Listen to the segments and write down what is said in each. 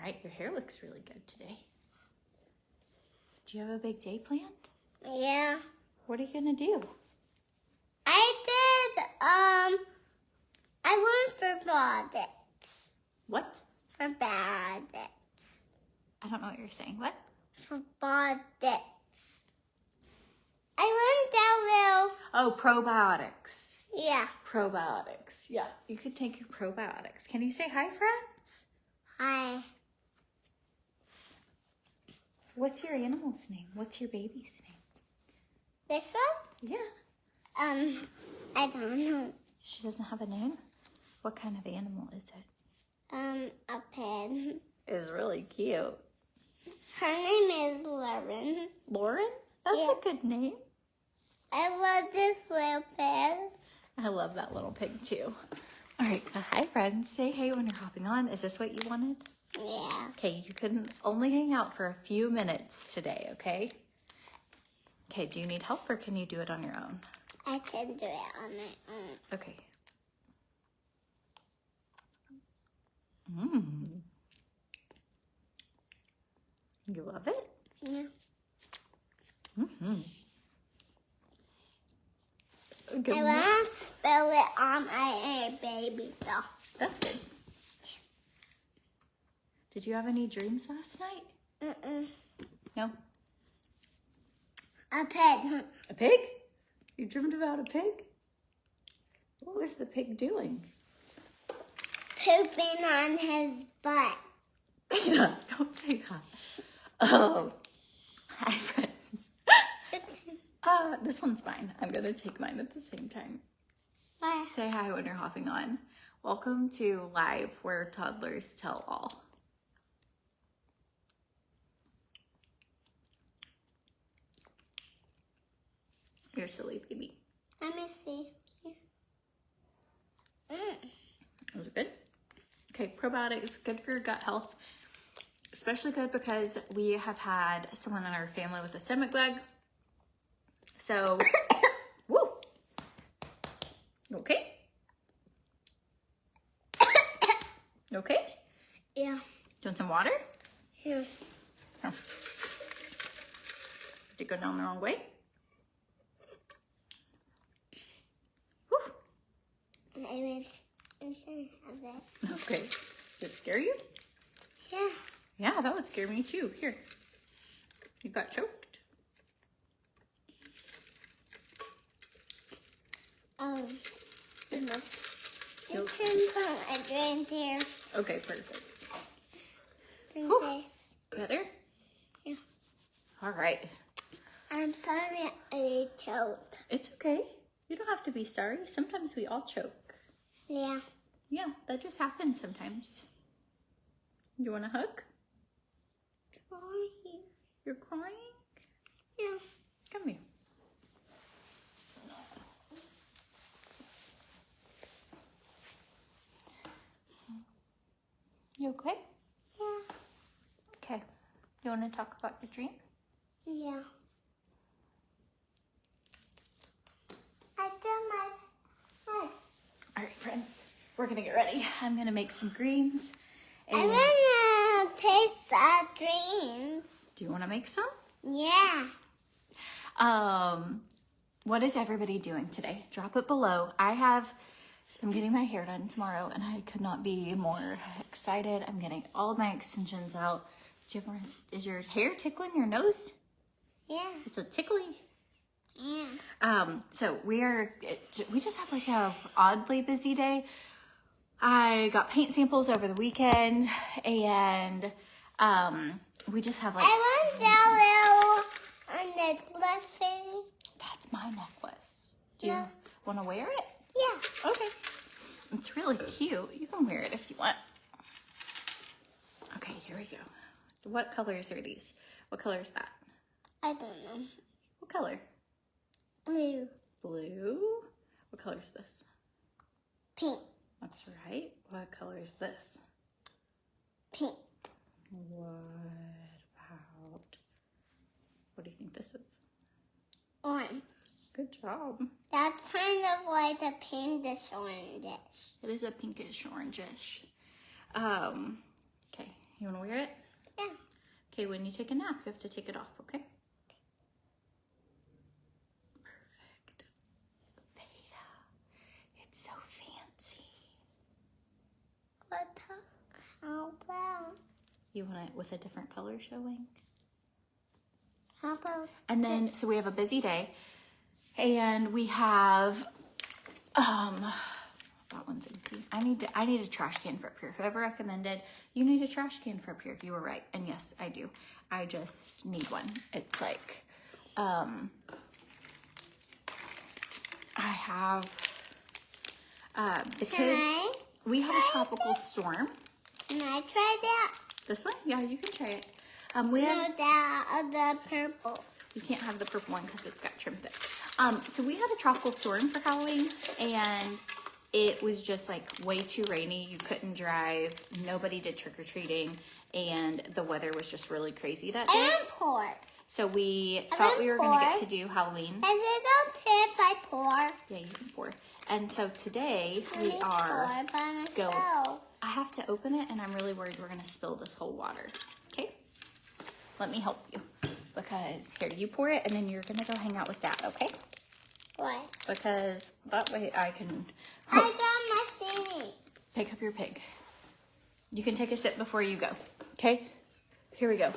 right, your hair looks really good today. Do you have a big day planned? Yeah. What are you gonna do? I did, I went for bonnets. What? For bonnets. I don't know what you're saying. What? For bonnets. I went down there. Oh, probiotics. Yeah. Probiotics. Yeah, you could take your probiotics. Can you say hi, friends? Hi. What's your animal's name? What's your baby's name? This one? Yeah. I don't know. She doesn't have a name? What kind of animal is it? A pin. It's really cute. Her name is Lauren. Lauren? That's Yeah. a good name. I love this little pin. I love that little pig too. All right, hi friends. Say hey when you're hopping on. Is this what you wanted? Yeah. Okay, you can only hang out for a few minutes today, okay? Okay, do you need help or can you do it on your own? I can do it on my own. Okay. Mmm. You love it? Yeah. Mm-hmm. Good. I want to spill it on my baby doll. That's good. Did you have any dreams last night? Mm-mm. No? A pig. A pig? You dreamed about a pig? What was the pig doing? Pooping on his butt. Don't say that. Hi friends. This one's mine. I'm gonna take mine at the same time. Bye. Say hi when you're hopping on. Welcome to Live Where Toddlers Tell All. You're silly baby. Let me see. Those are good. Okay, probiotics, good for your gut health. Especially good because we have had someone in our family with a stomach bug. So, woo. Okay? Okay? Yeah. Do you want some water? Yeah. Oh. Did it go down the wrong way? Whew. I was inside of it. Okay. Did it scare you? Yeah. Yeah, that would scare me too. Here. You got choked. It must. You can put a drink there. Okay, perfect. Drink Whew. this. Better? Yeah. All right. I'm sorry I choked. It's okay. You don't have to be sorry. Sometimes we all choke. Yeah. Yeah, that just happens sometimes. You want a hug? Crying. You're crying? Yeah. Come here. You okay? Yeah. Okay. You want to talk about your dream? Yeah. I did my head. All right, friends. We're going to get ready. I'm going to make some greens. I And want to taste dreams. do you want to make some? Yeah. What is everybody doing today? Drop it below. I'm getting my hair done tomorrow and I could not be more excited. I'm getting all my extensions out. Is your hair tickling your nose? Yeah. It's a tickly. Yeah. So we just have like a oddly busy day. I got paint samples over the weekend and we just have like, I want that little necklace thing. that's my necklace. Do you Yeah. want to wear it? Yeah. Okay. It's really cute. You can wear it if you want. Okay, here we go. What colors are these? What color is that? I don't know. What color? Blue. Blue. What color is this? Pink. That's right. What color is this? Pink. What do you think this is? Orange. Good job. That's kind of like a pinkish orange. It is a pinkish orangish. Okay, You want to wear it? Yeah. Okay, when you take a nap, you have to take it off, okay? Perfect. Beta. It's so fancy. What how about You want it with a different color showing? how about And then, so we have a busy day, and we have, that one's empty. I need a trash can for up here. Whoever recommended, you need a trash can for up here. You were right. And yes, I do. I just need one. It's like, I have, the kids, we had a tropical storm. can I try that? This one? Yeah, you can try it. We No, had, the purple. you can't have the purple one because it's got trim thick. So we had a tropical storm for Halloween, and it was just like way too rainy. You couldn't drive. Nobody did trick-or-treating, and the weather was just really crazy that day. And pour. So we thought we were going to get to do Halloween. Is it okay if I pour? Yeah, you can pour. And so today Let we me are pour by going. myself. I have to open it, and I'm really worried we're going to spill this whole water. Okay? Let me help you. Because here, you pour it, and then you're going to go hang out with Dad, okay? Why? Because that way I can I got my thingy. pick up your pig. You can take a sip before you go, okay? Here we go.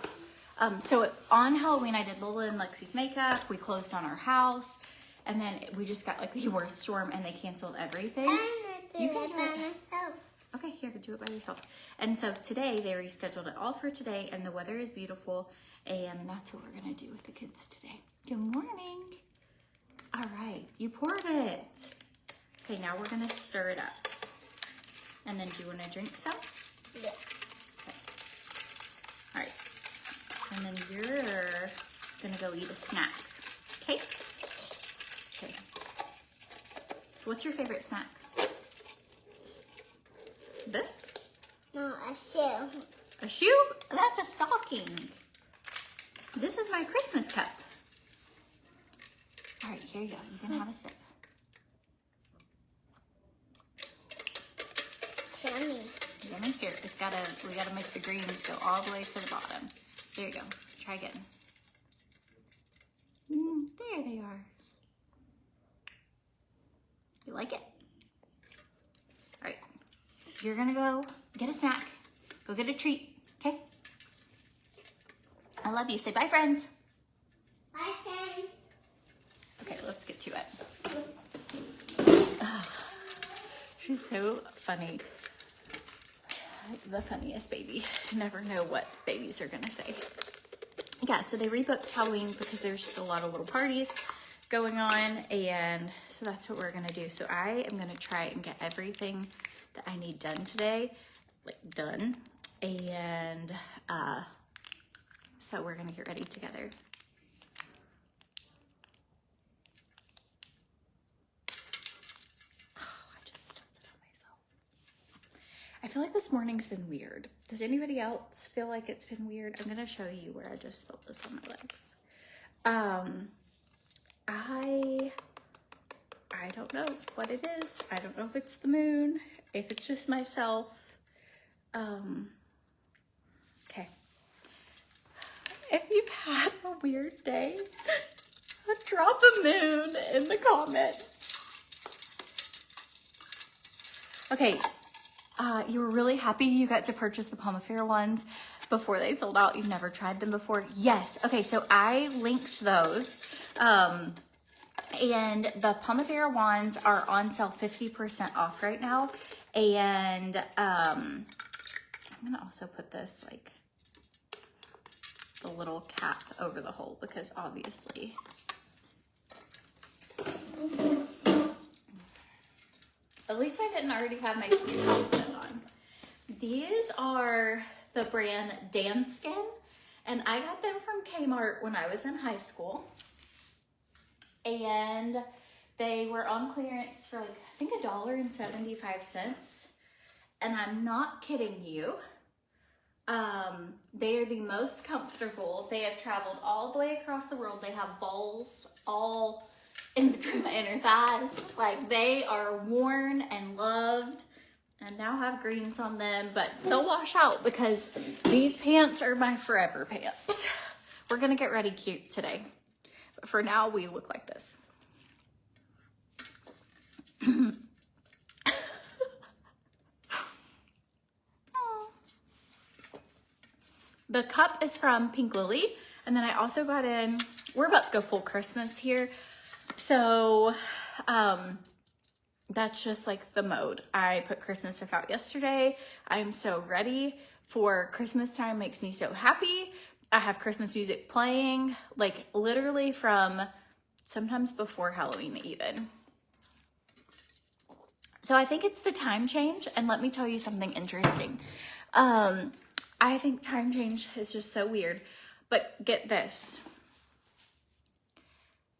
So on Halloween, I did Lola and Lexi's makeup. We closed on our house, and then we just got like the worst storm, and they canceled everything. I'm gonna You do can it do by it. myself. Okay, here, do it by yourself. And so today, they rescheduled it all for today, and the weather is beautiful, and that's what we're gonna do with the kids today. Good morning. All right, you poured it. Okay, now we're gonna stir it up. And then do you wanna drink some? Yeah. All right, and then you're gonna go eat a snack, okay? Okay. What's your favorite snack? This? No, a shoe. A shoe? That's a stocking. This is my Christmas cup. All right, here you go. You can have a sip. Yummy. Yummy. Here, we gotta make the greens go all the way to the bottom. There you go. Try again. There they are. You like it? All right. You're gonna go get a snack. Go get a treat, okay? I love you. Say bye, friends. Bye, friend. Okay, let's get to it. She's so funny. The funniest baby. You never know what babies are gonna say. Yeah, so they rebooked Halloween because there's just a lot of little parties going on, and so that's what we're gonna do. So I am gonna try and get everything that I need done today, like done, and so we're gonna get ready together. I just stumped it on myself. I feel like this morning's been weird. Does anybody else feel like it's been weird? I'm gonna show you where I just spilled this on my legs. I don't know what it is. I don't know if it's the moon, if it's just myself. Okay. If you've had a weird day, drop a moon in the comments. Okay, you were really happy you got to purchase the Pomifera ones before they sold out. You've never tried them before? Yes. Okay, so I linked those. And the Pomifera wands are on sale 50% off right now. And I'm gonna also put this like the little cap over the hole because obviously at least I didn't already have my cute outfit on. These are the brand Danskin, and I got them from Kmart when I was in high school. And they were on clearance for like, I think $1.75. And I'm not kidding you. They are the most comfortable. They have traveled all the way across the world. They have balls all in between my inner thighs. Like, they are worn and loved. and now have greens on them, but they'll wash out because these pants are my forever pants. We're gonna get ready cute today, but for now we look like this. The cup is from Pink Lily, and then I also got in, we're about to go full Christmas here, so that's just like the mode. I put Christmas stuff out yesterday. I am so ready for Christmas time. Makes me so happy. I have Christmas music playing, like literally from sometimes before Halloween even. So I think it's the time change, and let me tell you something interesting. I think time change is just so weird, but get this.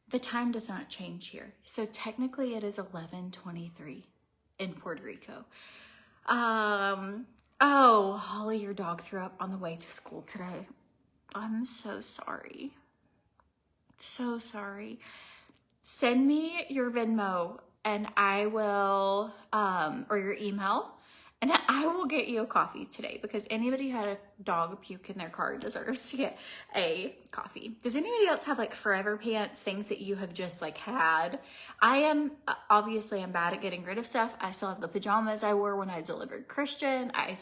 The time does not change here. So technically it is 11:23 in Puerto Rico. Oh, Holly, your dog threw up on the way to school today. I'm so sorry. So sorry. Send me your Venmo and I will, or your email, and I will get you a coffee today, because anybody who had a dog puke in their car deserves to get a coffee. Does anybody else have like forever pants, things that you have just like had? I am, obviously I'm bad at getting rid of stuff. I still have the pajamas I wore when I delivered Christian. I am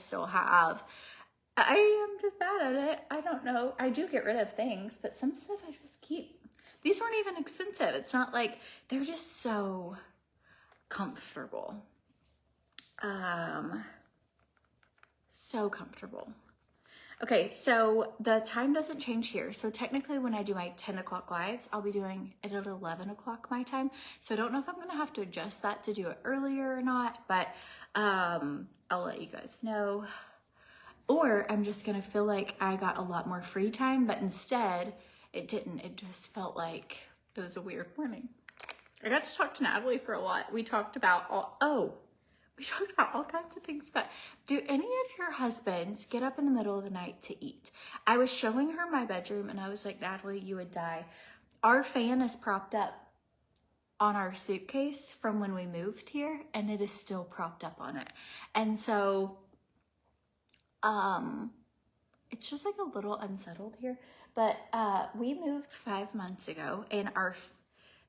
just bad at it. I don't know. I do get rid of things, but some stuff I just keep. These weren't even expensive. It's not like, they're just so comfortable. So comfortable. Okay, so the time doesn't change here. So technically when I do my 10 o'clock lives, I'll be doing it at 11 o'clock my time. So I don't know if I'm gonna have to adjust that to do it earlier or not, but I'll let you guys know. Or I'm just gonna feel like I got a lot more free time, but instead it didn't. It just felt like it was a weird morning. I got to talk to Natalie for a lot. We talked about all kinds of things, but do any of your husbands get up in the middle of the night to eat? I was showing her my bedroom and I was like, Natalie, you would die. Our fan is propped up on our suitcase from when we moved here, and it is still propped up on it. And so, it's just like a little unsettled here, but we moved 5 months ago, and our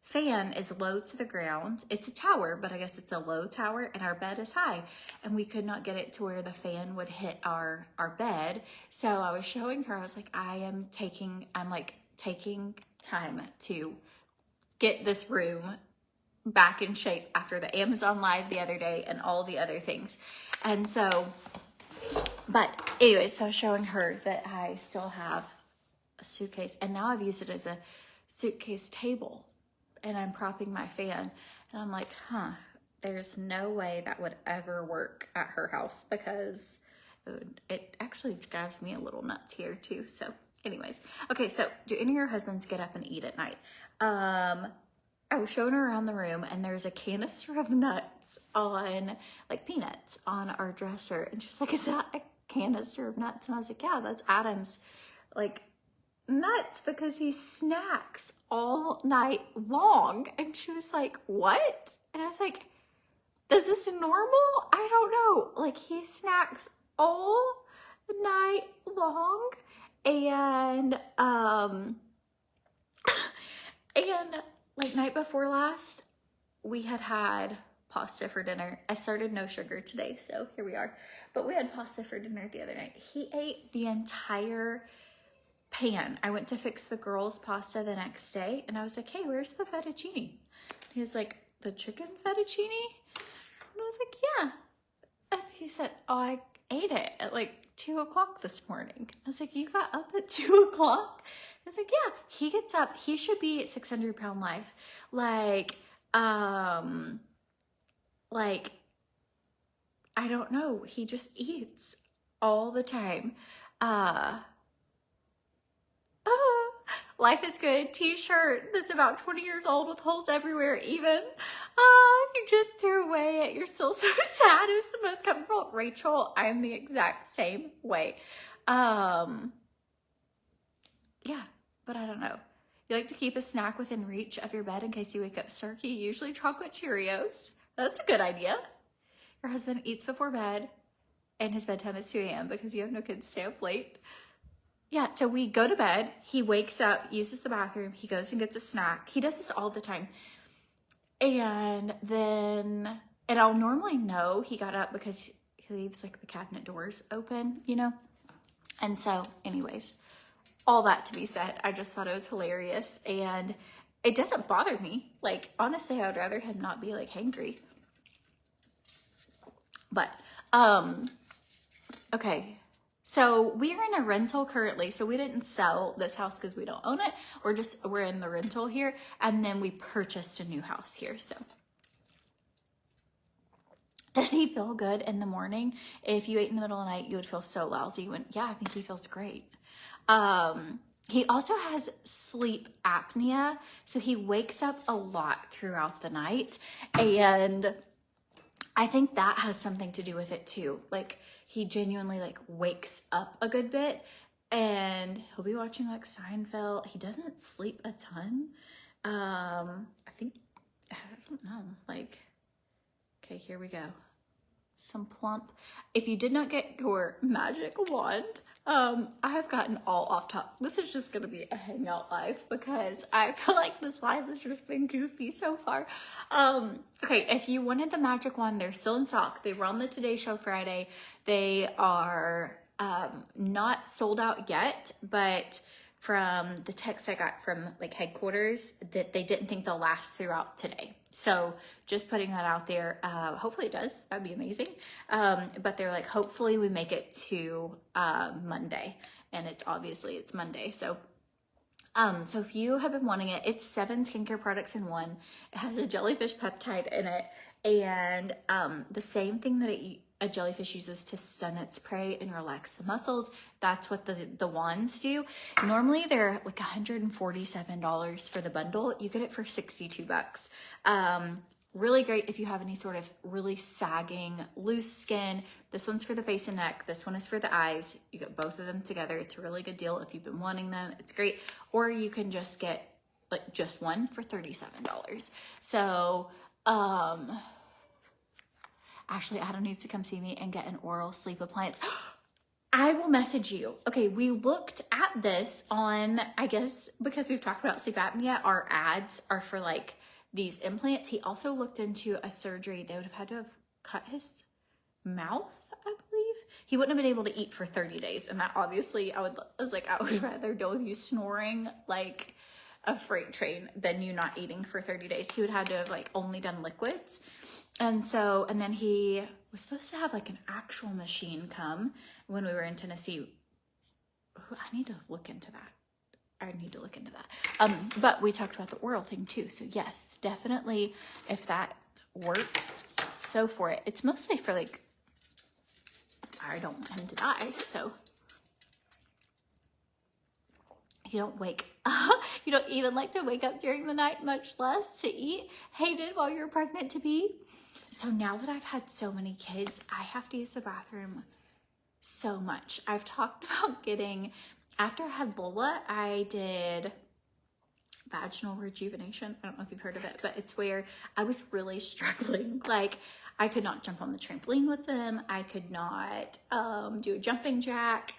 fan is low to the ground. It's a tower, but I guess it's a low tower, and our bed is high, and we could not get it to where the fan would hit our bed. So I was showing her, I was like, I'm taking time to get this room back in shape after the Amazon Live the other day and all the other things. And so, but anyway, so I was showing her that I still have a suitcase, and now I've used it as a suitcase table, and I'm propping my fan, and I'm like, there's no way that would ever work at her house, because it actually drives me a little nuts here too. So anyways, okay, so do any of your husbands get up and eat at night? I was showing her around the room, and there's a canister of nuts on, like peanuts, on our dresser, and she's like, is that a canister of nuts? And I was like, yeah, that's Adam's like nuts, because he snacks all night long. And she was like, what? And I was like, is this normal? I don't know. Like, he snacks all night long. And and like night before last, we had pasta for dinner. I started no sugar today, so here we are. But we had pasta for dinner the other night. He ate the entire pan. I went to fix the girls' pasta the next day, and I was like, hey, where's the fettuccine? He was like, the chicken fettuccine? And I was like, yeah. And he said, oh, I ate it at like 2 o'clock this morning. I was like, you got up at 2 o'clock? I was like, yeah. He gets up. He should be at 600-pound life. Like, I don't know. He just eats all the time. Life is good t-shirt that's about 20 years old with holes everywhere even. You just threw away. You're still so sad. It was the most comfortable. Rachel, I am the exact same way. Yeah, but I don't know. You like to keep a snack within reach of your bed in case you wake up starky, usually chocolate Cheerios. That's a good idea. Her husband eats before bed, and his bedtime is 2 a.m. because you have no kids stay up late. Yeah, so we go to bed. He wakes up, uses the bathroom. He goes and gets a snack. He does this all the time. And I'll normally know he got up because he leaves like the cabinet doors open, you know? And so anyways, all that to be said, I just thought it was hilarious, and it doesn't bother me. Like, honestly, I would rather him not be like hangry. But, okay. So we are in a rental currently. So we didn't sell this house because we don't own it. We're in the rental here. And then we purchased a new house here. So does he feel good in the morning? If you ate in the middle of the night, you would feel so lousy. Yeah, I think he feels great. He also has sleep apnea. So he wakes up a lot throughout the night. And I think that has something to do with it too. Like, he genuinely like wakes up a good bit, and he'll be watching like Seinfeld. He doesn't sleep a ton. I don't know. Like, okay, here we go. Some plump. If you did not get your magic wand, I have gotten all off top. This is just gonna be a hangout live because I feel like this live has just been goofy so far. Okay, if you wanted the magic wand, they're still in stock. They were on the Today Show Friday. They are not sold out yet, but from the text I got from like headquarters, that they didn't think they'll last throughout today. So just putting that out there. Hopefully it does. That'd be amazing. But they're like, hopefully we make it to Monday, and it's Monday. So if you have been wanting it, it's 7 skincare products in one. It has a jellyfish peptide in it, and the same thing that a jellyfish uses to stun its prey and relax the muscles. That's what the wands do. Normally they're like $147 for the bundle. You get it for $62. Really great if you have any sort of really sagging, loose skin. This one's for the face and neck. This one is for the eyes. You get both of them together. It's a really good deal if you've been wanting them. It's great. Or you can just get like just one for $37. So, Ashley Adam needs to come see me and get an oral sleep appliance. I will message you. Okay, we looked at this on, I guess, because we've talked about sleep apnea, our ads are for like these implants. He also looked into a surgery. They would have had to have cut his mouth, I believe. He wouldn't have been able to eat for 30 days. And that obviously, I would rather deal with you snoring like a freight train than you not eating for 30 days. He would have to have like only done liquids. And then he was supposed to have like an actual machine come when we were in Tennessee. I need to look into that. But we talked about the oral thing too. So yes, definitely if that works, so for it. It's mostly for like, I don't want him to die. So you don't you don't even like to wake up during the night, much less to eat. Hated while you're pregnant to be. So now that I've had so many kids, I have to use the bathroom so much. I've talked about after I had Lola, I did vaginal rejuvenation. I don't know if you've heard of it, but it's where I was really struggling. Like, I could not jump on the trampoline with them. I could not do a jumping jack.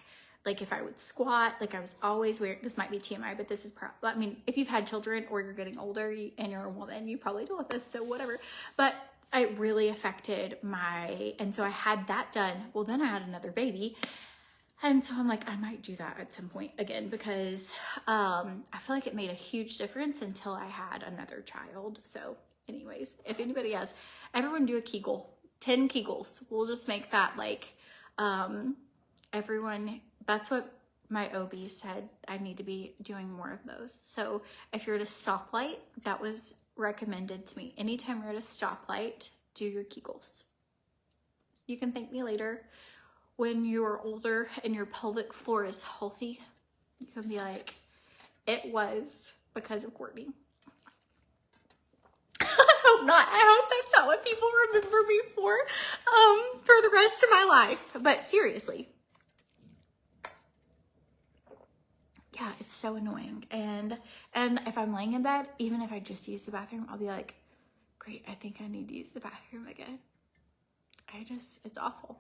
Like, if I would squat, like I was always weird. This might be TMI, but this is I mean, if you've had children or you're getting older and you're a woman, you probably deal with this, so whatever. But it really affected and so I had that done. Well, then I had another baby. And so I'm like, I might do that at some point again because I feel like it made a huge difference until I had another child. So anyways, if anybody has, everyone do a Kegel, 10 Kegels. We'll just make that like, everyone, that's what my OB said. I need to be doing more of those. So if you're at a stoplight, that was recommended to me. Anytime you're at a stoplight, do your Kegels. You can thank me later. When you're older and your pelvic floor is healthy, you can be like, it was because of Courtney. I hope not. I hope that's not what people remember me for the rest of my life. But seriously. Yeah, it's so annoying. And if I'm laying in bed, even if I just use the bathroom, I'll be like, great, I think I need to use the bathroom again. it's awful.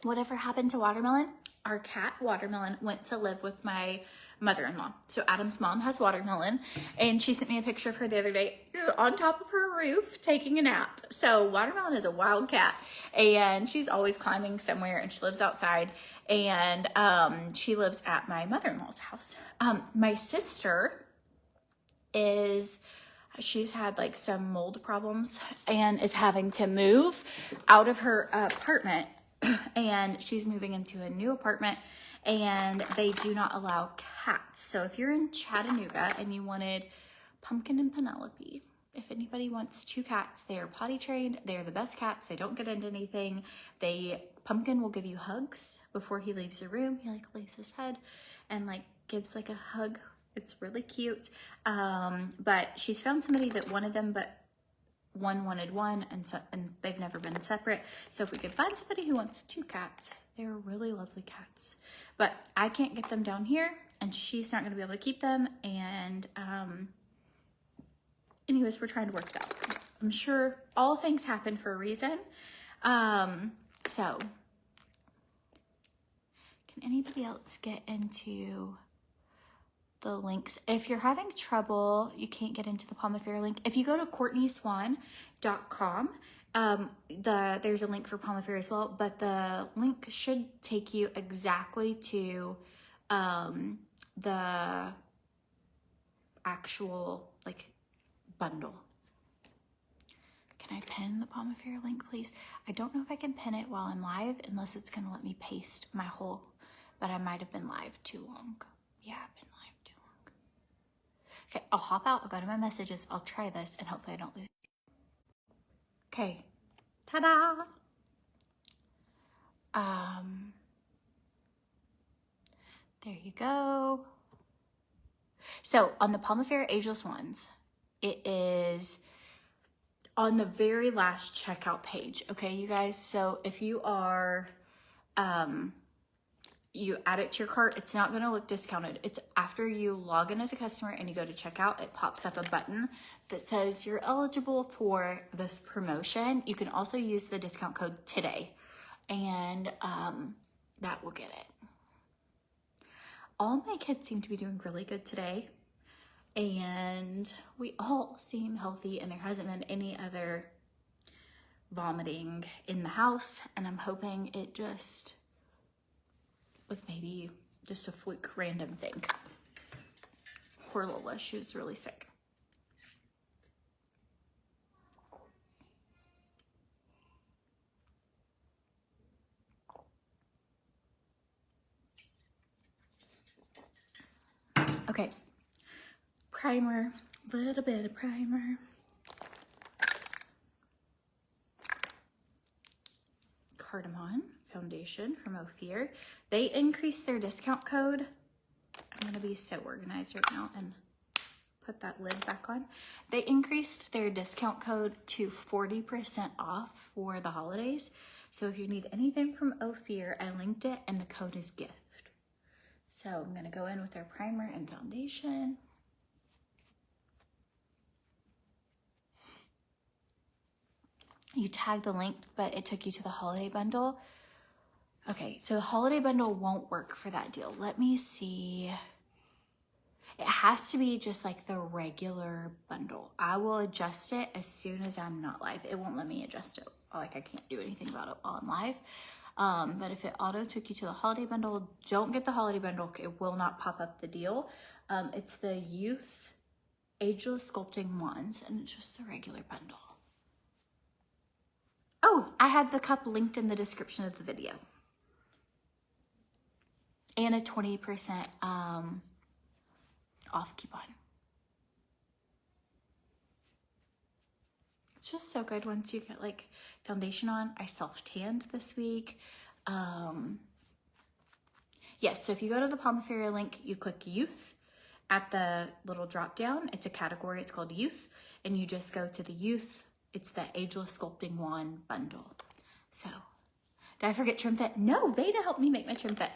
Whatever happened to Watermelon? Our cat Watermelon went to live with my mother-in-law. So Adam's mom has Watermelon, and she sent me a picture of her the other day on top of her roof taking a nap. So Watermelon is a wild cat, and she's always climbing somewhere, and she lives outside, and she lives at my mother-in-law's house. My sister she's had like some mold problems and is having to move out of her apartment, and she's moving into a new apartment, and they do not allow cats. So if you're in Chattanooga and you wanted Pumpkin and Penelope, if anybody wants 2 cats, they are potty trained. They are the best cats. They don't get into anything. Pumpkin will give you hugs before he leaves the room. He like lays his head and like gives like a hug. It's really cute. But she's found somebody that wanted them, but one wanted one, and they've never been separate. So if we could find somebody who wants 2 cats, they're really lovely cats. But I can't get them down here, and she's not going to be able to keep them. And anyways, we're trying to work it out. I'm sure all things happen for a reason. So can anybody else get into the links? If you're having trouble, you can't get into the Palm Affair link. If you go to CourtneySwan.com, there's a link for Palm Affair as well, but the link should take you exactly to the actual like bundle. Can I pin the Palm Affair link, please? I don't know if I can pin it while I'm live, unless it's gonna let me paste my whole, but I might have been live too long. Yeah, I've been live too long. Okay, I'll hop out, I'll go to my messages, I'll try this, and hopefully I don't lose. Okay, ta-da! There you go. So on the Palm Affair Ageless ones, it is on the very last checkout page. Okay, you guys, so if you are, you add it to your cart, it's not gonna look discounted. It's after you log in as a customer and you go to checkout, it pops up a button that says you're eligible for this promotion. You can also use the discount code today, and that will get it. All my kids seem to be doing really good today, and we all seem healthy, and there hasn't been any other vomiting in the house, and I'm hoping it just was maybe just a fluke random thing. Poor Lola, she was really sick. Okay, primer, a little bit of primer. Cardamom foundation from Ophir. They increased their discount code. I'm gonna be so organized right now and put that lid back on. They increased their discount code to 40% off for the holidays. So if you need anything from Ophir, I linked it, and the code is GIFT. So I'm gonna go in with their primer and foundation. You tagged the link, but it took you to the holiday bundle. Okay, so the holiday bundle won't work for that deal. Let me see. It has to be just like the regular bundle. I will adjust it as soon as I'm not live. It won't let me adjust it. Like, I can't do anything about it while I'm live. But if it auto took you to the holiday bundle, don't get the holiday bundle. It will not pop up the deal. It's the Youth Ageless Sculpting Wands, and it's just the regular bundle. Oh, I have the cup linked in the description of the video. And a 20% off coupon. It's just so good once you get like foundation on. I self-tanned this week. Yes, so if you go to the Palm Affair link, you click youth at the little drop down. It's a category, it's called youth, and you just go to the youth. It's the Ageless Sculpting Wand bundle. So, did I forget Trim Fit? No, Veda helped me make my Trim Fit.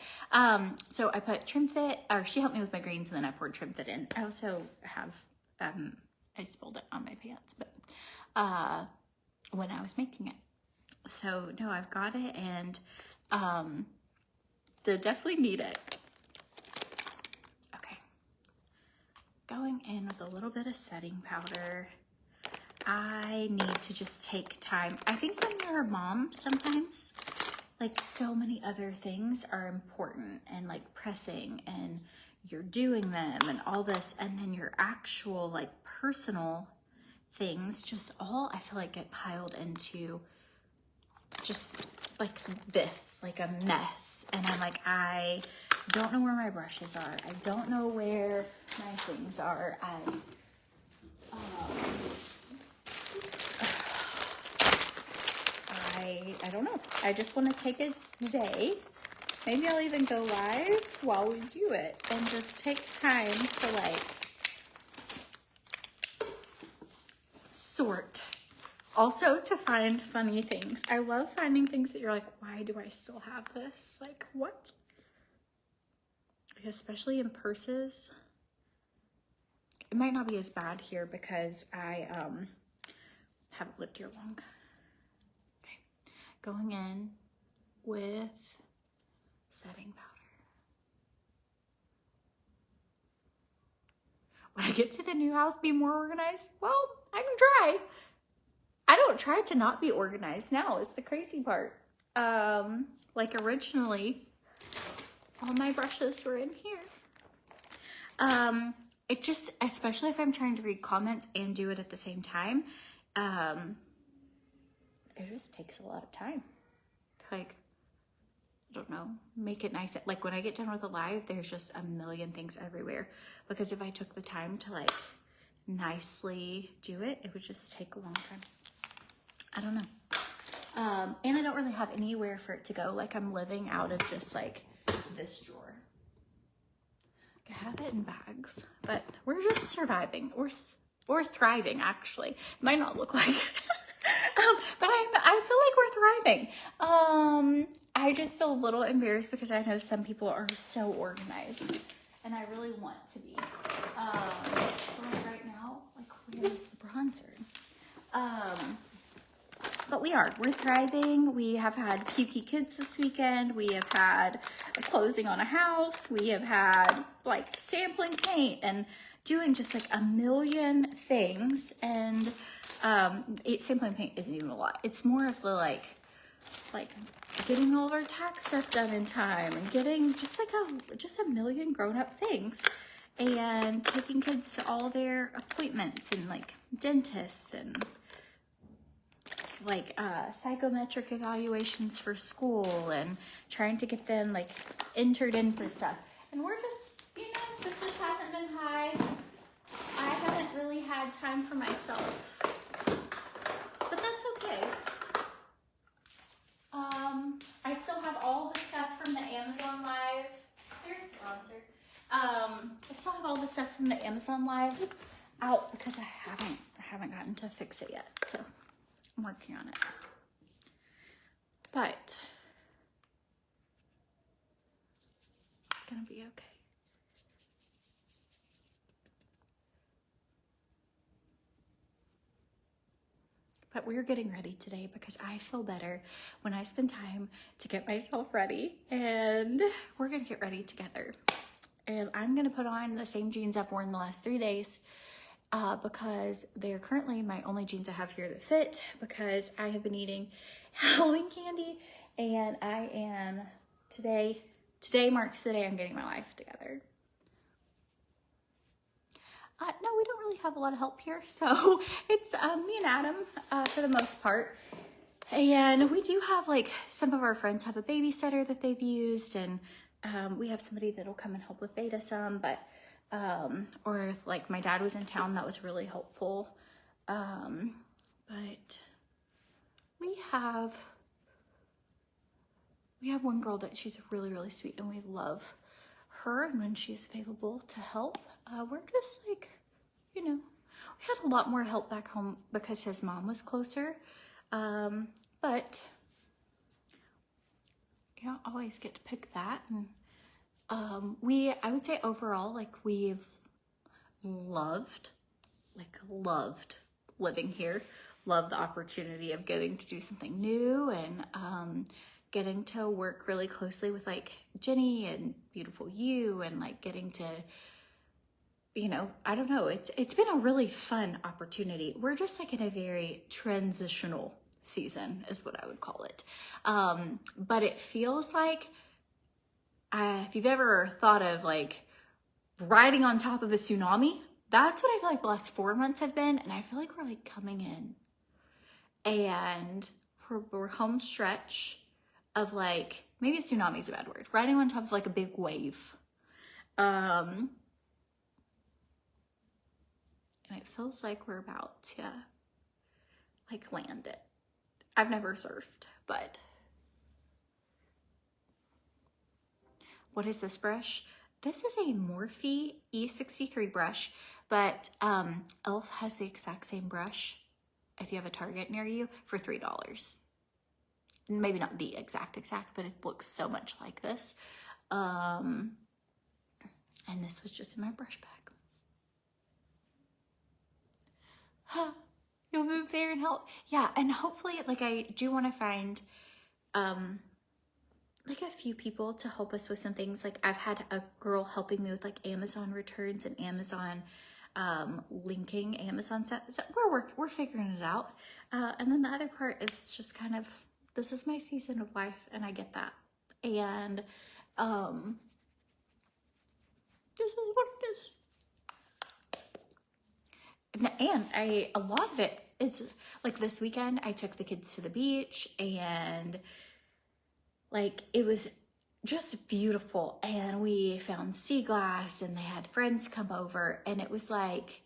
So I put Trim Fit, or she helped me with my greens, and then I poured Trim Fit in. I also have, I spilled it on my pants, but when I was making it. So no, I've got it, and they definitely need it. Okay, going in with a little bit of setting powder. I need to just take time. I think when you're a mom, sometimes like so many other things are important and like pressing, and you're doing them and all this, and then your actual like personal things just all, I feel like, get piled into just like this, like a mess. And I'm like, I don't know where my brushes are. I don't know where my things are. I don't know. I just want to take a day. Maybe I'll even go live while we do it and just take time to like sort. Also to find funny things. I love finding things that you're like, why do I still have this? Like, what? Especially in purses. It might not be as bad here because I haven't lived here long. Okay, going in with setting powder. When I get to the new house, be more organized? Well, I can try. I don't try to not be organized now, is the crazy part. Like originally, all my brushes were in here. It just, especially if I'm trying to read comments and do it at the same time, it just takes a lot of time. Like, I don't know, make it nice. Like when I get done with a live, there's just a million things everywhere. Because if I took the time to like nicely do it, it would just take a long time. I don't know. And I don't really have anywhere for it to go. Like I'm living out of just like this drawer. I have it in bags, but we're just surviving. We're thriving, actually. It might not look like it. But I feel like we're thriving. I just feel a little embarrassed because I know some people are so organized, and I really want to be. But right now, like, where is the bronzer? But we're thriving. We have had Pukey Kids this weekend. We have had a closing on a house. We have had like sampling paint and doing just like a million things. And sampling paint isn't even a lot. It's more of the like getting all of our tax stuff done in time and getting just a million grown-up things, and taking kids to all their appointments and like dentists and like psychometric evaluations for school, and trying to get them like entered in for stuff. And we're just, this just hasn't been high. I haven't really had time for myself, but that's okay. I still have all the stuff from the Amazon Live. Here's the bronzer. I still have all the stuff from the Amazon Live out because I haven't gotten to fix it yet. So I'm working on it. But it's gonna be okay. But we're getting ready today because I feel better when I spend time to get myself ready, and we're gonna get ready together. And I'm gonna put on the same jeans I've worn the last 3 days because they're currently my only jeans I have here that fit, because I have been eating Halloween candy, and I am, today marks the day I'm getting my life together. No, we don't really have a lot of help here, so it's me and Adam for the most part. And we do have, like, some of our friends have a babysitter that they've used, and we have somebody that'll come and help with Beta some, but or if, like, my dad was in town, that was really helpful. But we have one girl that she's really, really sweet, and we love her, and when she's available to help, we're just like, we had a lot more help back home because his mom was closer, but you don't always get to pick that. And I would say overall, like, we've loved living here. love the opportunity of getting to do something new and getting to work really closely with like Jenny and beautiful you, and like getting to, you know, I don't know, it's been a really fun opportunity. We're just like in a very transitional season is what I would call it. But it feels like, if you've ever thought of like riding on top of a tsunami, that's what I feel like the last 4 months have been. And I feel like we're like coming in and we're home stretch of like, maybe a tsunami is a bad word, riding on top of like a big wave. And it feels like we're about to like land it. I've never surfed, but what is this brush? This is a Morphe E63 brush, but e.l.f. has the exact same brush if you have a Target near you for $3. Maybe not the exact, but it looks so much like this. And this was just in my brush bag. Huh. You'll move there and help. Yeah, and hopefully, like, I do want to find like a few people to help us with some things. Like, I've had a girl helping me with like Amazon returns and Amazon linking Amazon stuff. So we're figuring it out. And then the other part is it's just kind of, this is my season of life, and I get that. And this is what it is. And a lot of it is like, this weekend I took the kids to the beach, and like it was just beautiful, and we found sea glass, and they had friends come over, and it was like,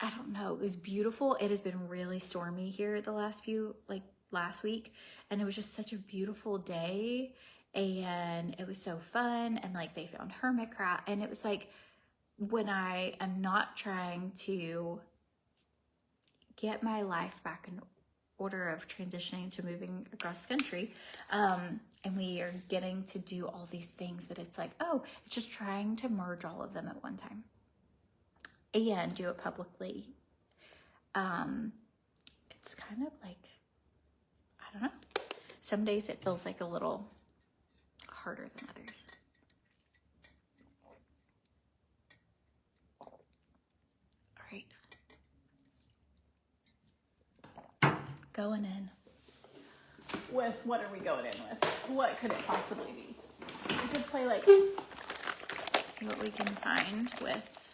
I don't know, it was beautiful. It has been really stormy here the last week, and it was just such a beautiful day, and it was so fun. And like they found hermit crab, and it was like, when I am not trying to get my life back in order of transitioning to moving across the country, and we are getting to do all these things, that it's like, oh, it's just trying to merge all of them at one time and do it publicly. It's kind of like, I don't know, some days it feels like a little harder than others. Going in with, what are we going in with? What could it possibly be? We could play like, see what we can find with,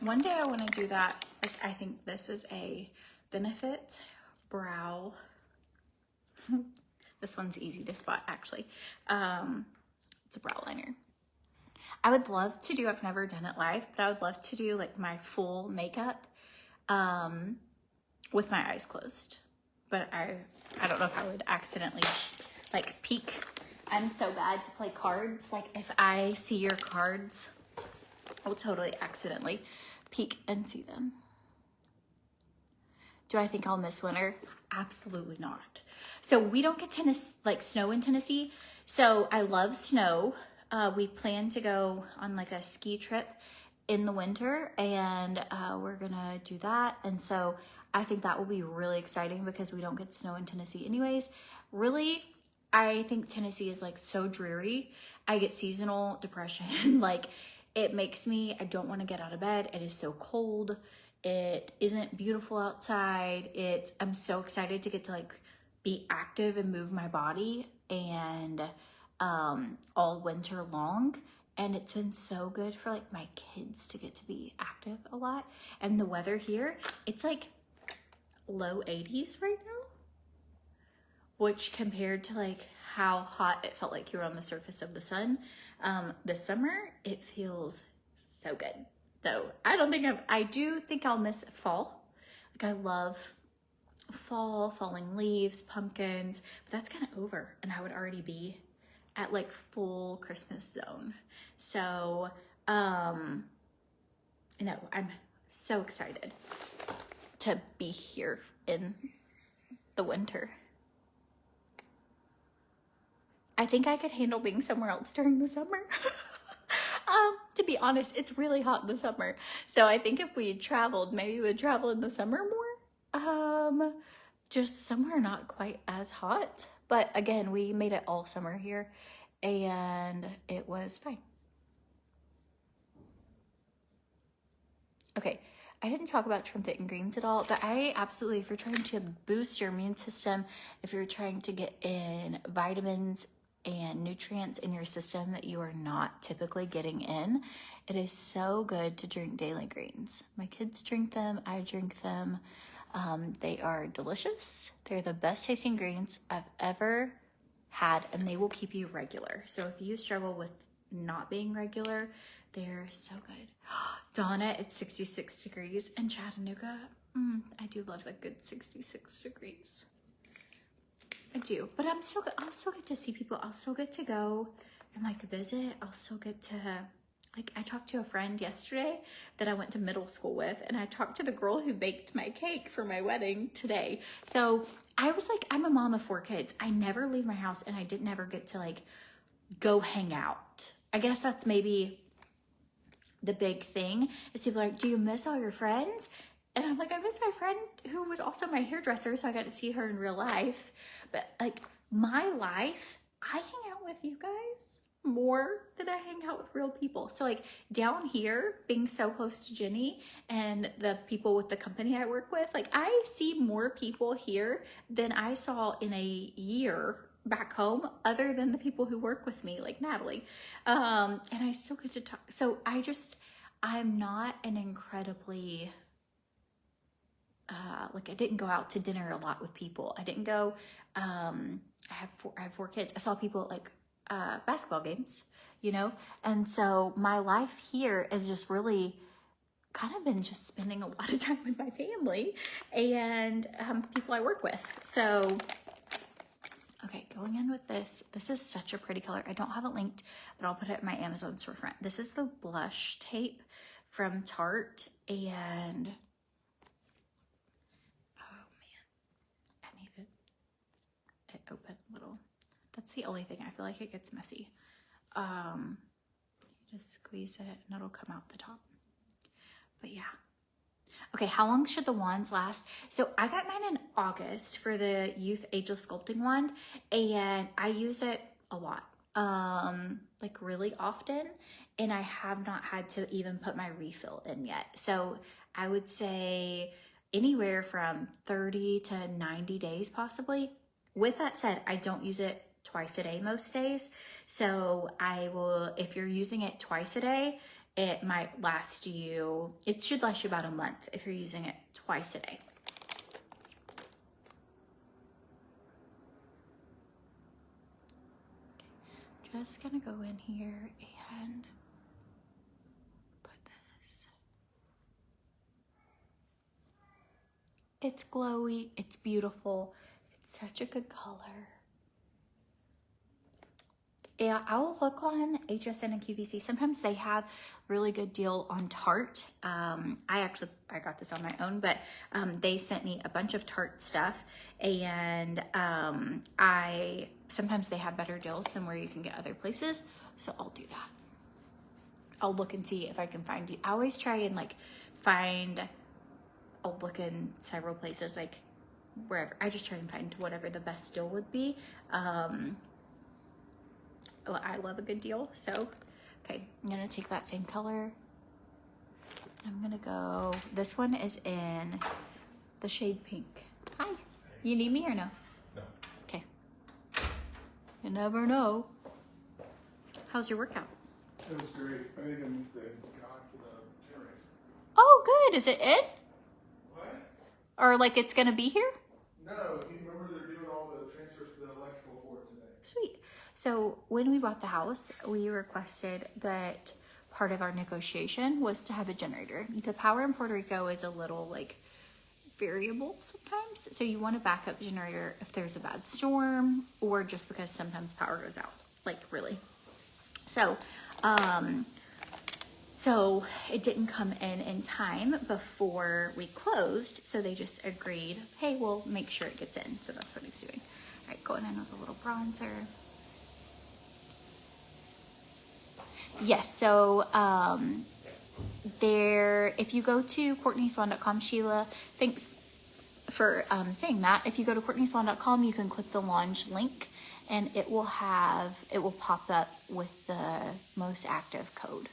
one day I want to do that. Like, I think this is a Benefit brow. This one's easy to spot, actually. It's a brow liner. I would love to do, I've never done it live, but I would love to do like my full makeup with my eyes closed. But I don't know if I would accidentally like peek. I'm so bad to play cards. Like, if I see your cards, I'll totally accidentally peek and see them. Do I think I'll miss winter? Absolutely not. So we don't get snow in Tennessee. So I love snow. We plan to go on like a ski trip in the winter, and we're gonna do that. And so I think that will be really exciting, because we don't get snow in Tennessee anyways. Really, I think Tennessee is like so dreary. I get seasonal depression. Like, it makes me, I don't want to get out of bed. It is so cold. It isn't beautiful outside. I'm so excited to get to like be active and move my body, and all winter long. And it's been so good for like my kids to get to be active a lot. And the weather here, it's like low 80s right now, which compared to like how hot it felt like you were on the surface of the sun this summer, it feels so good. Though I do think I'll miss fall. Like, I love fall, falling leaves, pumpkins, but that's kind of over, and I would already be at like full Christmas zone. So no, I'm so excited to be here in the winter. I think I could handle being somewhere else during the summer. To be honest, it's really hot in the summer. So I think if we had traveled, maybe we would travel in the summer more. just somewhere not quite as hot. But again, we made it all summer here and it was fine. Okay, I didn't talk about Trim Fit and Greens at all, but I absolutely, if you're trying to boost your immune system, if you're trying to get in vitamins and nutrients in your system that you are not typically getting in, it is so good to drink daily greens. My kids drink them, I drink them. They are delicious. They're the best tasting greens I've ever had, and they will keep you regular. So if you struggle with not being regular, they're so good. Donna, it's 66 degrees in Chattanooga. I do love a good 66 degrees. I do, but I'll still get to see people. I'll still get to go and like visit. I'll still get to, like, I talked to a friend yesterday that I went to middle school with, and I talked to the girl who baked my cake for my wedding today. So I was like, I'm a mom of 4 kids. I never leave my house, and I didn't ever get to like go hang out. I guess that's maybe the big thing is people are like, do you miss all your friends? And I'm like, I miss my friend who was also my hairdresser, so I got to see her in real life. But like my life, I hang out with you guys more than I hang out with real people. So like down here, being so close to Jenny and the people with the company I work with, like I see more people here than I saw in a year back home, other than the people who work with me, like Natalie. And I still get to talk. So I'm not an incredibly, like I didn't go out to dinner a lot with people. I didn't go, I have 4 kids. I saw people at like basketball games, you know? And so my life here is just really kind of been just spending a lot of time with my family and people I work with. So okay, going in with this. This is such a pretty color. I don't have it linked, but I'll put it in my Amazon storefront. This is the blush tape from Tarte, and oh man, I need it open a little. That's the only thing. I feel like it gets messy. You just squeeze it and it'll come out the top. But yeah. Okay, how long should the wands last? So I got mine in August for the Youth Ageless Sculpting wand, and I use it a lot, like really often, and I have not had to even put my refill in yet. So I would say anywhere from 30 to 90 days possibly. With that said, I don't use it twice a day most days. So I will, if you're using it twice a day, it might last you, it should last you about a month if you're using it twice a day. Just gonna go in here and put this. It's glowy, it's beautiful, it's such a good color. Yeah, I'll look on HSN and QVC. Sometimes they have really good deal on Tarte. I got this on my own, but they sent me a bunch of Tarte stuff, and sometimes they have better deals than where you can get other places. So I'll do that. I'll look and see if I can find you. I always try and like I'll look in several places, like wherever. I just try and find whatever the best deal would be. I love a good deal. So, okay, I'm gonna take that same color. I'm gonna go, this one is in the shade pink. Hi, you need me or no? No. Okay. You never know. How's your workout? It was great. I even the guy for the generator. Oh, good. Is it in? What? Or like it's gonna be here? No, you remember they're doing all the transfers for the electrical for it today. Sweet. So when we bought the house, we requested that part of our negotiation was to have a generator. The power in Puerto Rico is a little like variable sometimes. So you want a backup generator if there's a bad storm or just because sometimes power goes out, like really. So, so it didn't come in time before we closed. So they just agreed, hey, we'll make sure it gets in. So that's what he's doing. All right, going in with a little bronzer. Yes, so if you go to CourtneySwan.com, Sheila, thanks for saying that. If you go to CourtneySwan.com, you can click the launch link, and it will pop up with the most active code.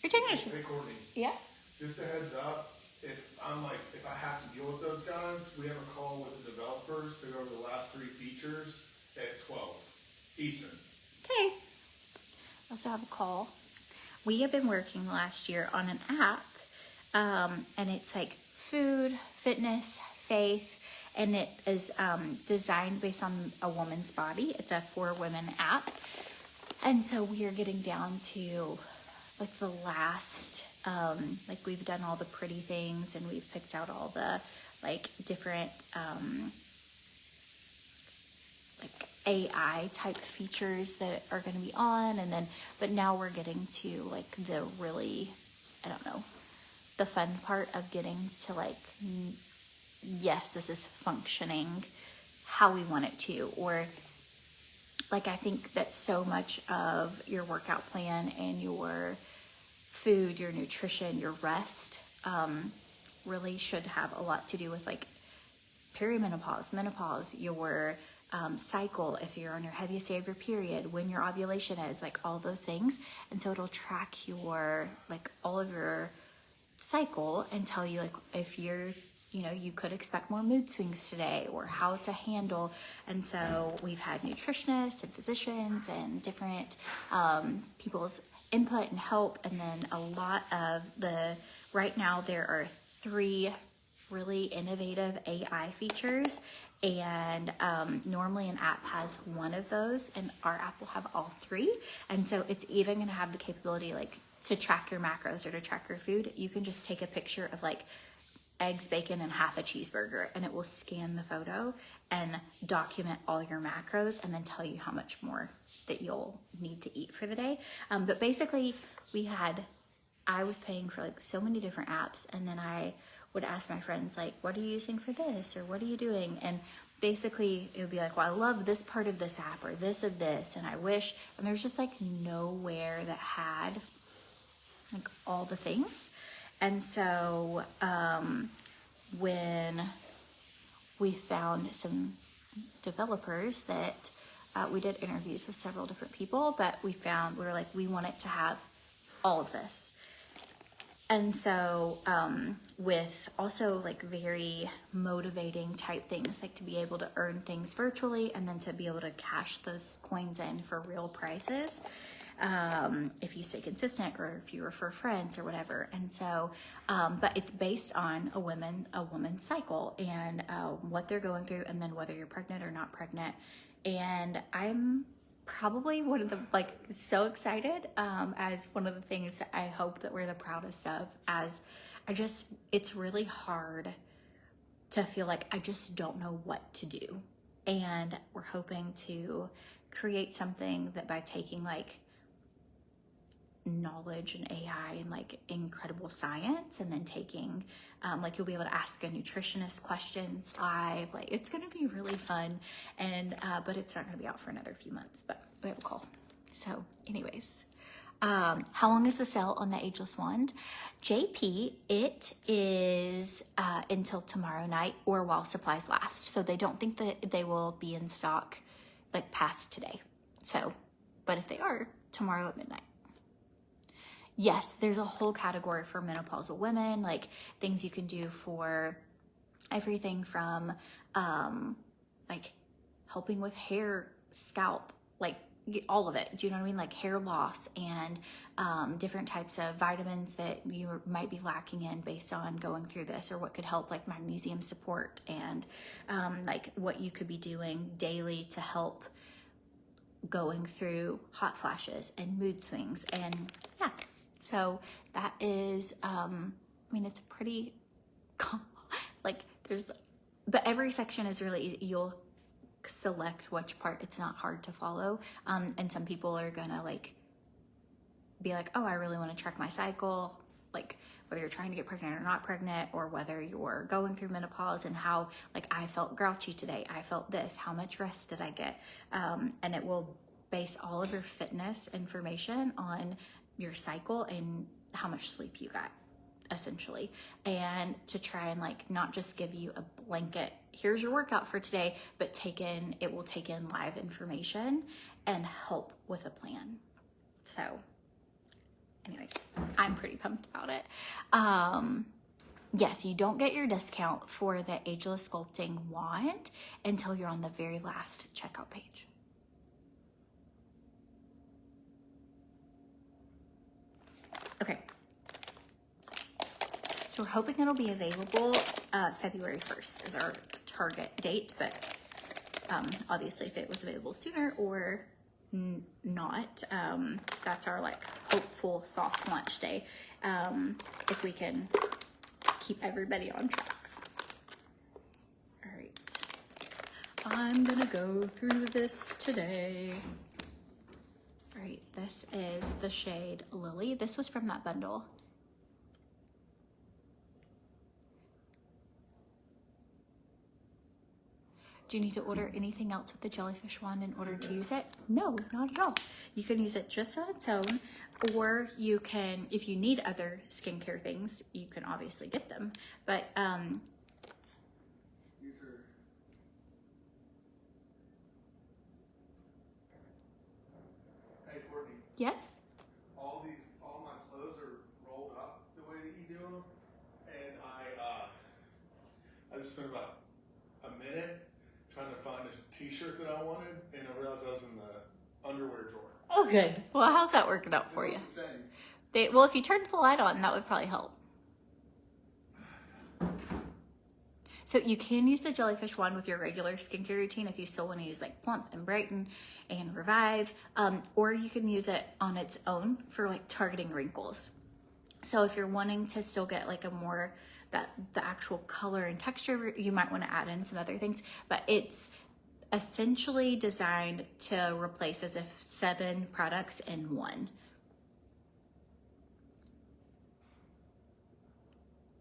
You're taking a Hey Courtney, yeah. just a heads up, if I have to deal with those guys, we have a call with the developers to go over the last 3 features at 12 Eastern. Okay. I also have a call. We have been working last year on an app, and it's like food, fitness, faith, and it is designed based on a woman's body. It's a for women app. And so we are getting down to like the last, like we've done all the pretty things, and we've picked out all the like different like AI type features that are going to be on, and then but now we're getting to like the really, I don't know, the fun part of getting to like, yes, this is functioning how we want it to. Or like, I think that so much of your workout plan and your food, your nutrition, your rest really should have a lot to do with like perimenopause, menopause, your cycle, if you're on your heaviest day of your period, when your ovulation is, like all those things. And so it'll track your, like all of your cycle and tell you like if you're, you know, you could expect more mood swings today, or how to handle. And so we've had nutritionists and physicians and different people's input and help. And then a lot of right now there are 3 really innovative AI features, and normally an app has one of those, and our app will have all 3. And so it's even going to have the capability like to track your macros or to track your food. You can just take a picture of like eggs, bacon, and half a cheeseburger, and it will scan the photo and document all your macros and then tell you how much more that you'll need to eat for the day. But basically I was paying for like so many different apps, and then I would ask my friends like, what are you using for this, or what are you doing? And basically it would be like, well, I love this part of this app or this of this, and I wish, and there's just like nowhere that had like all the things. And so when we found some developers that we did interviews with several different people, but we were like, we want it to have all of this. And so with also like very motivating type things, like to be able to earn things virtually and then to be able to cash those coins in for real prices, if you stay consistent or if you refer friends or whatever. And so, but it's based on a woman's cycle and what they're going through, and then whether you're pregnant or not pregnant. And I'm probably one of the, like, so excited as one of the things that I hope that we're the proudest of, as it's really hard to feel like I just don't know what to do. And we're hoping to create something that by taking like knowledge and AI and like incredible science, and then taking like you'll be able to ask a nutritionist questions live. Like it's gonna be really fun, and but it's not gonna be out for another few months, but we have a call. So anyways, how long is the sale on the Ageless Wand? JP, it is until tomorrow night or while supplies last. So they don't think that they will be in stock like past today. So, but if they are, tomorrow at midnight. Yes, there's a whole category for menopausal women, like things you can do for everything from like helping with hair, scalp, like all of it. Do you know what I mean? Like hair loss and different types of vitamins that you might be lacking in based on going through this, or what could help, like magnesium support, and like what you could be doing daily to help going through hot flashes and mood swings. And yeah. So that is, I mean, it's a pretty, like but every section is really, you'll select which part. It's not hard to follow. And some people are gonna like, be like, oh, I really want to track my cycle. Like whether you're trying to get pregnant or not pregnant, or whether you're going through menopause and how, like, I felt grouchy today. I felt this, how much rest did I get? And it will base all of your fitness information on your cycle and how much sleep you got. essentially, and to try and like not just give you a blanket, here's your workout for today, but it will take in live information and help with a plan. So anyways, I'm pretty pumped about it. Yes, you don't get your discount for the Ageless Sculpting wand until you're on the very last checkout page. Okay. So we're hoping it'll be available February 1st is our target date, but obviously if it was available sooner or not, that's our like hopeful soft launch day, if we can keep everybody on track. All right, I'm gonna go through this today. All right, this is the shade Lily. This was from that bundle. Do you need to order anything else with the jellyfish wand in order to use it? No, not at all. You can use it just on its own, or you can, if you need other skincare things, you can obviously get them. But These are. Hey Courtney, yes. all my clothes are rolled up the way that you do them, and I just spent about a minute trying to find a t-shirt that I wanted, and I realized I was in the underwear drawer. Oh, good. Well, how's that working out for They you? look the same. Well, if you turned the light on, that would probably help. So you can use the jellyfish wand with your regular skincare routine if you still want to use like Plump and Brighten and Revive, or you can use it on its own for like targeting wrinkles. So if you're wanting to still get like a more the actual color and texture, you might want to add in some other things, but it's essentially designed to replace as if 7 products in one.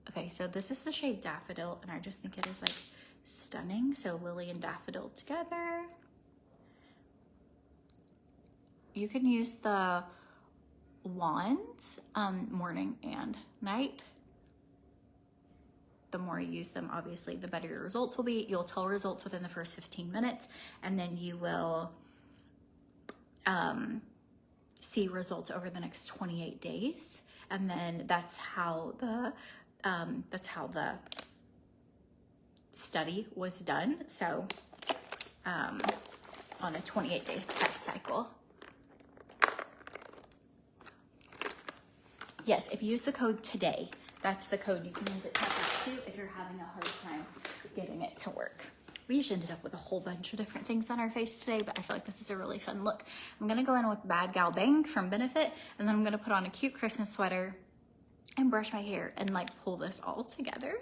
Okay, so this is the shade Daffodil, and I just think it is like stunning. So Lily and Daffodil together. You can use the wands morning and night. The more you use them, obviously, the better your results will be. You'll tell results within the first 15 minutes, and then you will see results over the next 28 days. And then that's how the study was done. So on a 28-day test cycle. Yes, if you use the code today, that's the code you can use it to checkout too if you're having a hard time getting it to work. We just ended up with a whole bunch of different things on our face today, but I feel like this is a really fun look. I'm gonna go in with Bad Gal Bang from Benefit, and then I'm gonna put on a cute Christmas sweater and brush my hair and like pull this all together.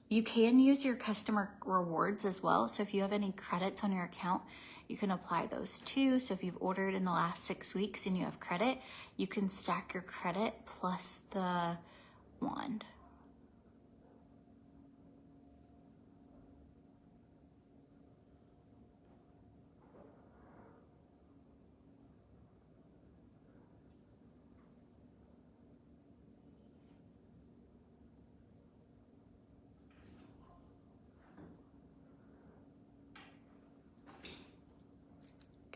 You can use your customer rewards as well. So if you have any credits on your account, you can apply those too. So if you've ordered in the last 6 weeks and you have credit, you can stack your credit plus the wand.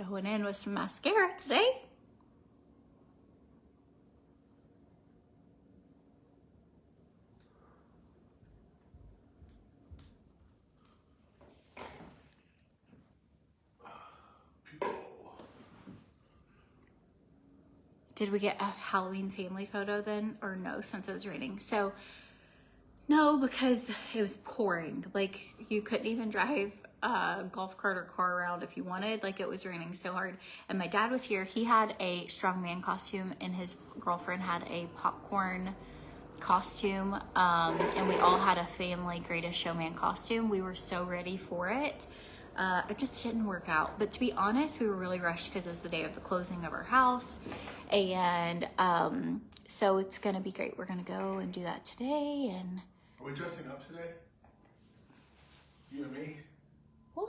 Going in with some mascara today. Did we get a Halloween family photo then, or no, since it was raining? So no, because it was pouring. Like you couldn't even drive a golf cart or car around if you wanted. Like it was raining so hard. And my dad was here. He had a strongman costume, and his girlfriend had a popcorn costume. And we all had a family Greatest Showman costume. We were so ready for it. It just didn't work out. But to be honest, we were really rushed because it was the day of the closing of our house. And so it's gonna be great. We're gonna go and do that today. And Are we dressing up today? You and me? well,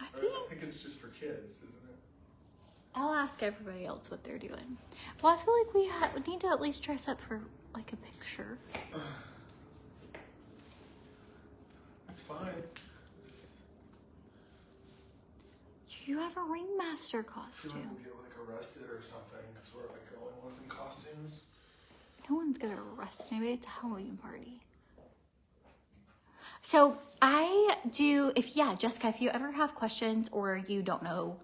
I Or think I think it's just for kids, isn't it? I'll ask everybody else what they're doing. Well, I feel like we need to at least dress up for like a picture. It's fine. You have a ringmaster I feel costume. like we'll get like arrested or something because we're like the only ones in costumes. No one's gonna arrest anybody. It's a Halloween party. So I do, Jessica, if you ever have questions or you don't know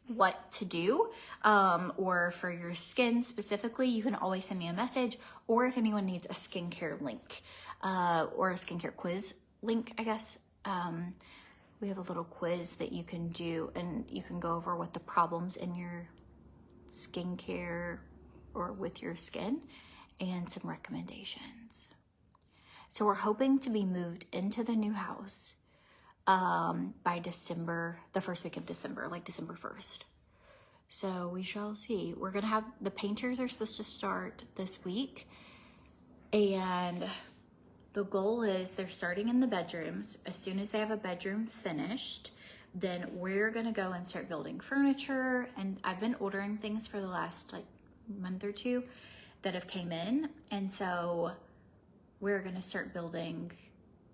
what to do, or for your skin specifically, you can always send me a message, or if anyone needs a skincare link, or a skincare quiz link, I guess, we have a little quiz that you can do and you can go over what the problems in your skincare or with your skin and some recommendations. So we're hoping to be moved into the new house by December, the first week of December, like December 1st. So we shall see. We're gonna have, the painters are supposed to start this week, and the goal is they're starting in the bedrooms. As soon as they have a bedroom finished, then we're gonna go and start building furniture. And I've been ordering things for the last like month or two that have came in. And so we're gonna start building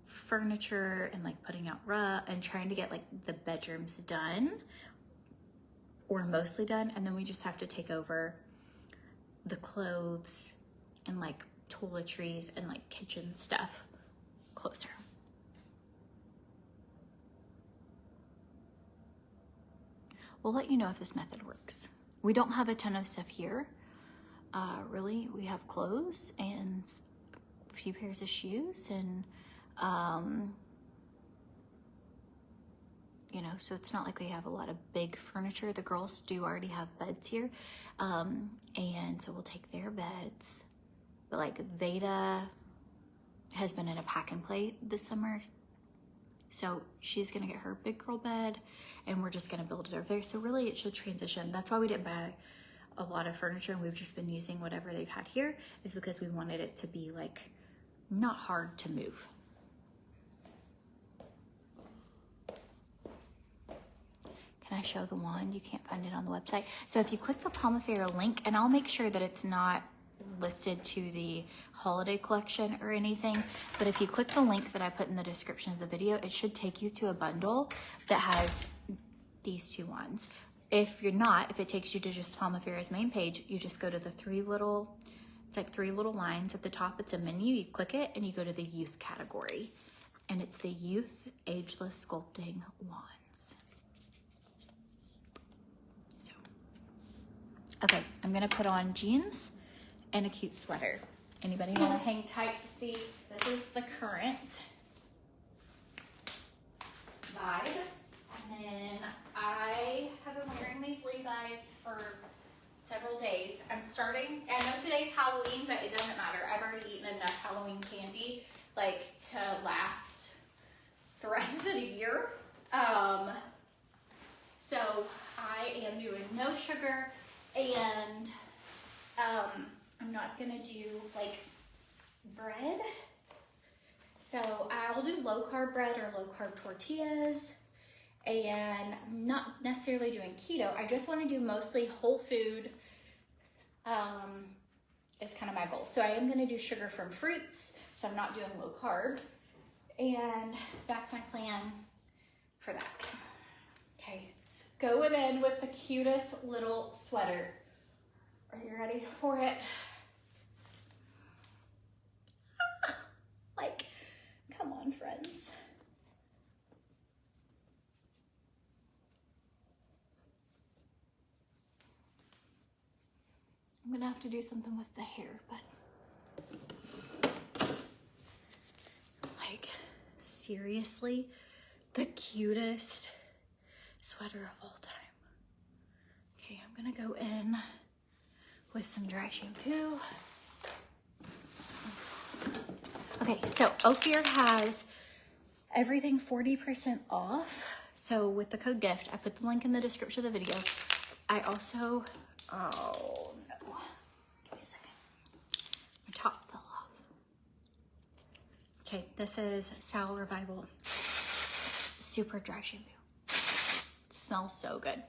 furniture and like putting out and trying to get like the bedrooms done or mostly done. And then we just have to take over the clothes and like toiletries and like kitchen stuff closer. We'll let you know if this method works. We don't have a ton of stuff here. Really, we have clothes and a few pairs of shoes and you know, so it's not like we have a lot of big furniture. The girls do already have beds here, and so we'll take their beds. But like Veda has been in a pack and play this summer, so she's gonna get her big girl bed, and we're just gonna build it over there. So really, it should transition. That's why we didn't buy a lot of furniture, and we've just been using whatever they've had here, is because we wanted it to be like not hard to move. Can I show the wand? You can't find it on the website. So if you click the Pomifera link, and I'll make sure that it's not listed to the holiday collection or anything, but if you click the link that I put in the description of the video, it should take you to a bundle that has these two wands. If you're not, if it takes you to just Pomifera's main page, you just go to the it's like three little lines at the top. It's a menu. You click it and you go to the youth category, and it's the Youth Ageless Sculpting Wands. So, okay, I'm gonna put on jeans and a cute sweater. Anybody want to hang tight to see? This is the current vibe. And then I have been wearing these Levi's for several days. I know today's Halloween, but it doesn't matter. I've already eaten enough Halloween candy like to last the rest of the year. So I am doing no sugar, and I'm not gonna do like bread. So I'll do low carb bread or low carb tortillas, and I'm not necessarily doing keto. I just want to do mostly whole food, is kind of my goal. So I am gonna do sugar from fruits, so I'm not doing low carb, and that's my plan for that. Okay, going in with the cutest little sweater. Are you ready for it? Like, come on, friends. I'm gonna have to do something with the hair, but like, seriously, the cutest sweater of all time. Okay, I'm gonna go in with some dry shampoo. Okay, so Ophir has everything 40% off. So with the code GIFT, I put the link in the description of the video. I also, oh no, give me a second. My top fell off. Okay, this is Sal Revival Super Dry Shampoo. It smells so good.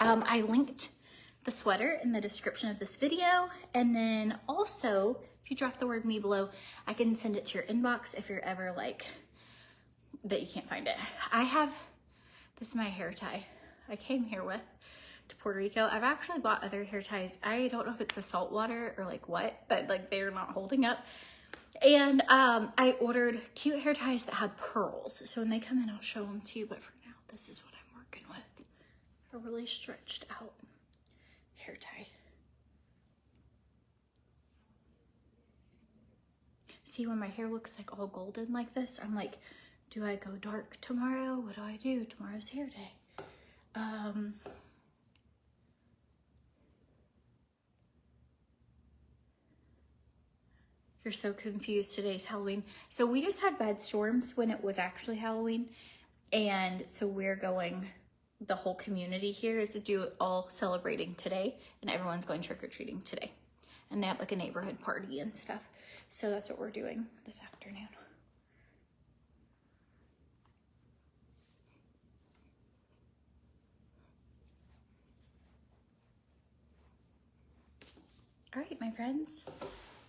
I linked the sweater in the description of this video. And then also, if you drop the word me below, I can send it to your inbox if you're ever like, that you can't find it. This is my hair tie I came here with to Puerto Rico. I've actually bought other hair ties. I don't know if it's the salt water or like what, but like they're not holding up. And I ordered cute hair ties that had pearls. So when they come in, I'll show them to you. But for now, this is what I'm working with. A really stretched out hair tie. See, when my hair looks like all golden like this, I'm like, do I go dark tomorrow? What do I do? Tomorrow's hair day. You're so confused. Today's Halloween. So we just had bad storms when it was actually Halloween. And so we're going, the whole community here is to do it all celebrating today. And everyone's going trick-or-treating today. And they have like a neighborhood party and stuff. So that's what we're doing this afternoon. All right, my friends,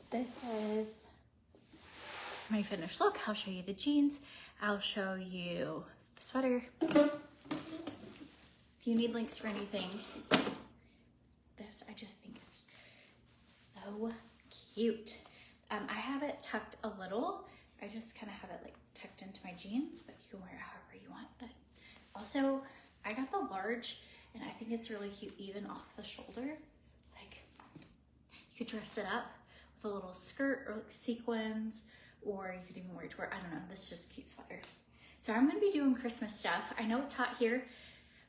this is my finished look. I'll show you the jeans. I'll show you the sweater. If you need links for anything, this I just think is so cute. I have it tucked a little. I just kind of have it like tucked into my jeans, but you can wear it however you want. But also, I got the large, and I think it's really cute even off the shoulder. Like, you could dress it up with a little skirt or like sequins, or you could even wear it to wear, I don't know, this is just a cute sweater. So I'm gonna be doing Christmas stuff. I know it's hot here,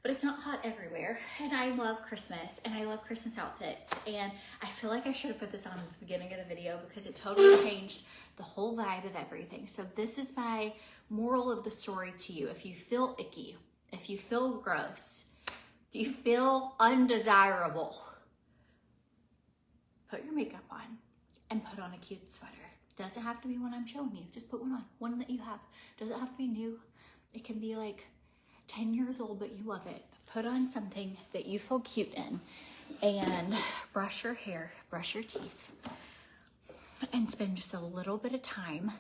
but it's not hot everywhere. And I love Christmas, and I love Christmas outfits. And I feel like I should have put this on at the beginning of the video because it totally changed the whole vibe of everything. So this is my moral of the story to you. If you feel icky, if you feel gross, if you feel undesirable, put your makeup on and put on a cute sweater. Doesn't have to be one I'm showing you. Just put one on, one that you have. Doesn't have to be new. It can be like 10 years old, but you love it. Put on something that you feel cute in and brush your hair, brush your teeth, and spend just a little bit of time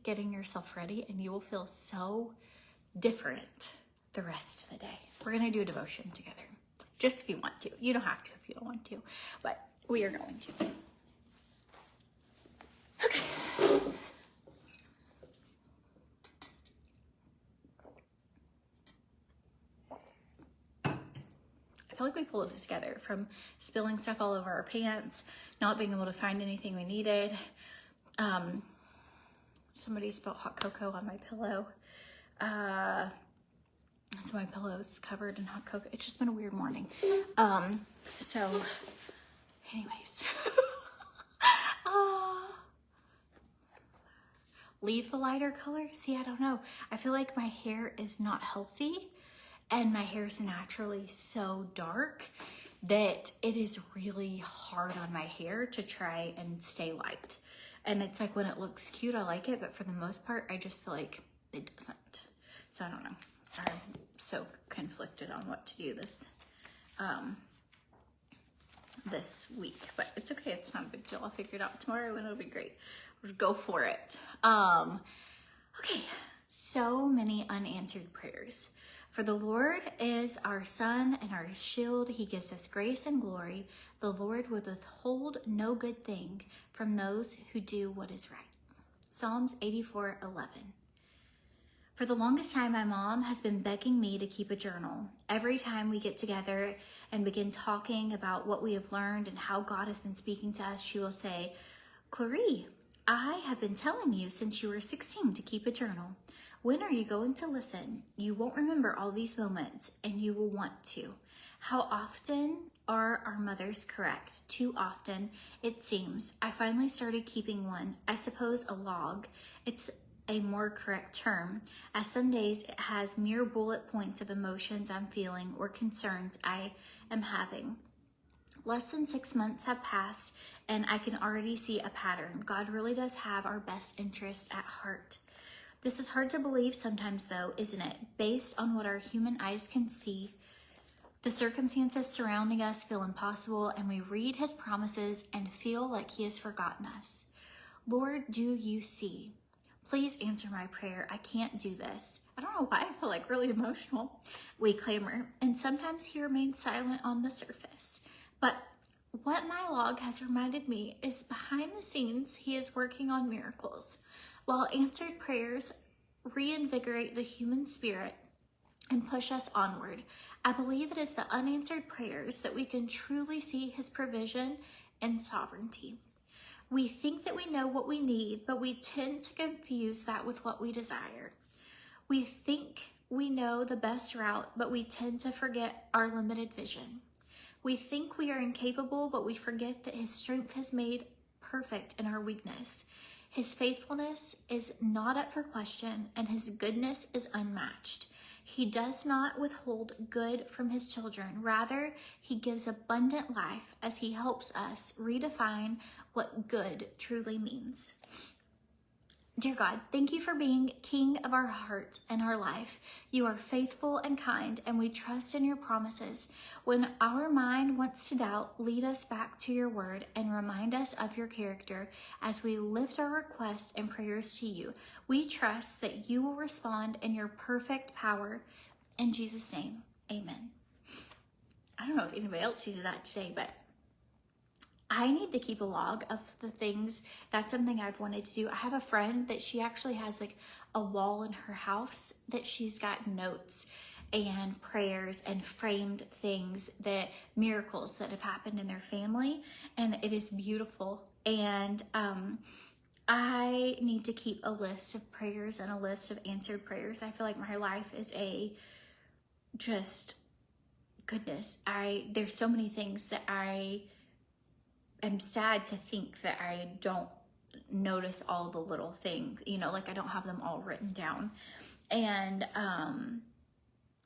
getting yourself ready, and you will feel so different the rest of the day. We're gonna do a devotion together. Just if you want to. You don't have to if you don't want to, but we are going to. Okay. I feel like we pulled it together from spilling stuff all over our pants, not being able to find anything we needed. Somebody spilled hot cocoa on my pillow. So my pillow's covered in hot cocoa. It's just been a weird morning. So anyways, leave the lighter color. See, I don't know. I feel like my hair is not healthy, and my hair is naturally so dark that it is really hard on my hair to try and stay light. And it's like when it looks cute, I like it, but for the most part, I just feel like it doesn't. So I don't know. I'm so conflicted on what to do this this week, but it's okay. It's not a big deal. I'll figure it out tomorrow and it'll be great. We'll just go for it. Okay, so many unanswered prayers. For the Lord is our sun and our shield. He gives us grace and glory. The Lord will withhold no good thing from those who do what is right. Psalms 84:11. For the longest time, my mom has been begging me to keep a journal. Every time we get together and begin talking about what we have learned and how God has been speaking to us, she will say, Clarie, I have been telling you since you were 16 to keep a journal. When are you going to listen? You won't remember all these moments, and you will want to. How often are our mothers correct? Too often, it seems. I finally started keeping one. I suppose a log. It's a more correct term, as some days it has mere bullet points of emotions I'm feeling or concerns I am having. Less than 6 months have passed, and I can already see a pattern. God really does have our best interest at heart. This is hard to believe sometimes, though, isn't it? Based on what our human eyes can see, the circumstances surrounding us feel impossible, and we read his promises and feel like he has forgotten us. Lord, do you see? Please answer my prayer. I can't do this. I don't know why I feel like really emotional. We clamor, and sometimes he remains silent on the surface. But what my log has reminded me is behind the scenes, he is working on miracles. While answered prayers reinvigorate the human spirit and push us onward, I believe it is the unanswered prayers that we can truly see his provision and sovereignty. We think that we know what we need, but we tend to confuse that with what we desire. We think we know the best route, but we tend to forget our limited vision. We think we are incapable, but we forget that his strength has made perfect in our weakness. His faithfulness is not up for question, and his goodness is unmatched. He does not withhold good from his children. Rather, he gives abundant life as he helps us redefine what good truly means. Dear God, thank you for being King of our heart and our life. You are faithful and kind, and we trust in your promises. When our mind wants to doubt, lead us back to your word and remind us of your character as we lift our requests and prayers to you. We trust that you will respond in your perfect power. In Jesus' name, amen. I don't know if anybody else needed that today, but I need to keep a log of the things. That's something I've wanted to do. I have a friend that she actually has like a wall in her house that she's got notes and prayers and framed things, that miracles that have happened in their family, and it is beautiful. And I need to keep a list of prayers and a list of answered prayers. I feel like my life is goodness. There's so many things that I am sad to think that I don't notice all the little things, like I don't have them all written down. And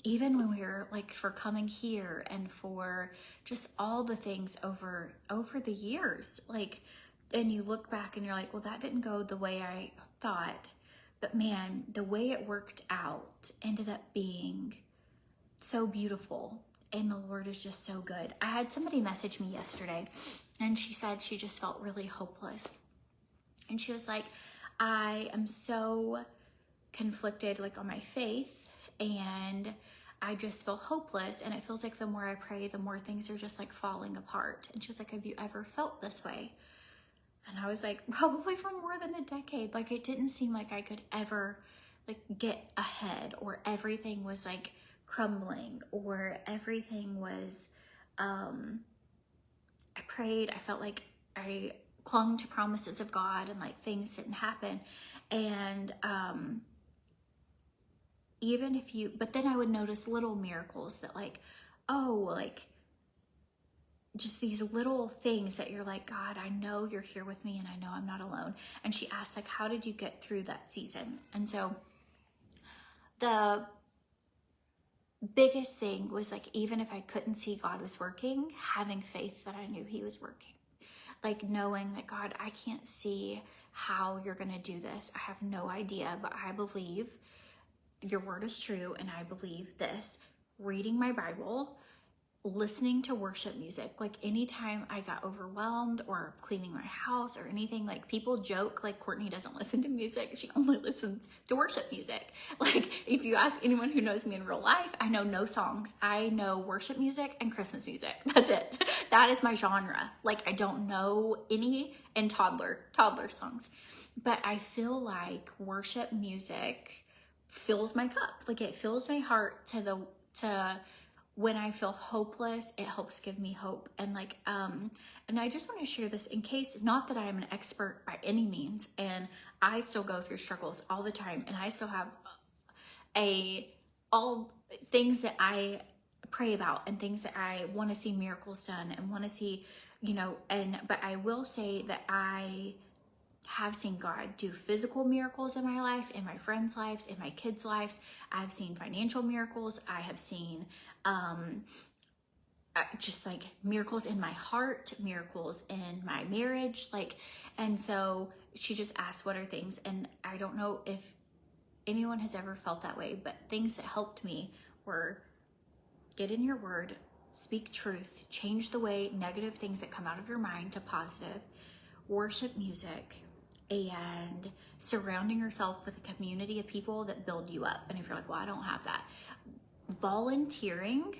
even when we were like for coming here and for just all the things over the years, like, and you look back and you're like, well, that didn't go the way I thought, but man, the way it worked out ended up being so beautiful. And the Lord is just so good. I had somebody message me yesterday, and she said she just felt really hopeless. And she was like, I am so conflicted like on my faith, and I just feel hopeless, and it feels like the more I pray, the more things are just like falling apart. And she was like, have you ever felt this way? And I was like, probably for more than a decade. Like, it didn't seem like I could ever like get ahead, or everything was like crumbling, or everything was I prayed, I felt like I clung to promises of God, and like things didn't happen. And but then I would notice little miracles that like, like just these little things that you're like, God, I know you're here with me, and I know I'm not alone. And she asked, like, how did you get through that season? And so the biggest thing was like, even if I couldn't see God was working, having faith that I knew he was working. Like knowing that, God, I can't see how you're going to do this. I have no idea, but I believe your word is true, and I believe this. Reading my Bible, listening to worship music. Like anytime I got overwhelmed or cleaning my house or anything, like people joke like Courtney doesn't listen to music, she only listens to worship music. Like if you ask anyone who knows me in real life, I know no songs. I know worship music and Christmas music. That's it. That is my genre. Like I don't know any, and toddler songs. But I feel like worship music fills my cup. Like it fills my heart to when I feel hopeless, it helps give me hope. And like, and I just want to share this in case, not that I'm an expert by any means, and I still go through struggles all the time, and I still have all things that I pray about and things that I want to see miracles done and want to see, but I will say that I have seen God do physical miracles in my life, in my friends' lives, in my kids' lives. I've seen financial miracles. I have seen just like miracles in my heart, miracles in my marriage. And so she just asked, what are things? And I don't know if anyone has ever felt that way, but things that helped me were get in your word, speak truth, change the way negative things that come out of your mind to positive, worship music, and surrounding yourself with a community of people that build you up. And if you're like, well, I don't have that, volunteering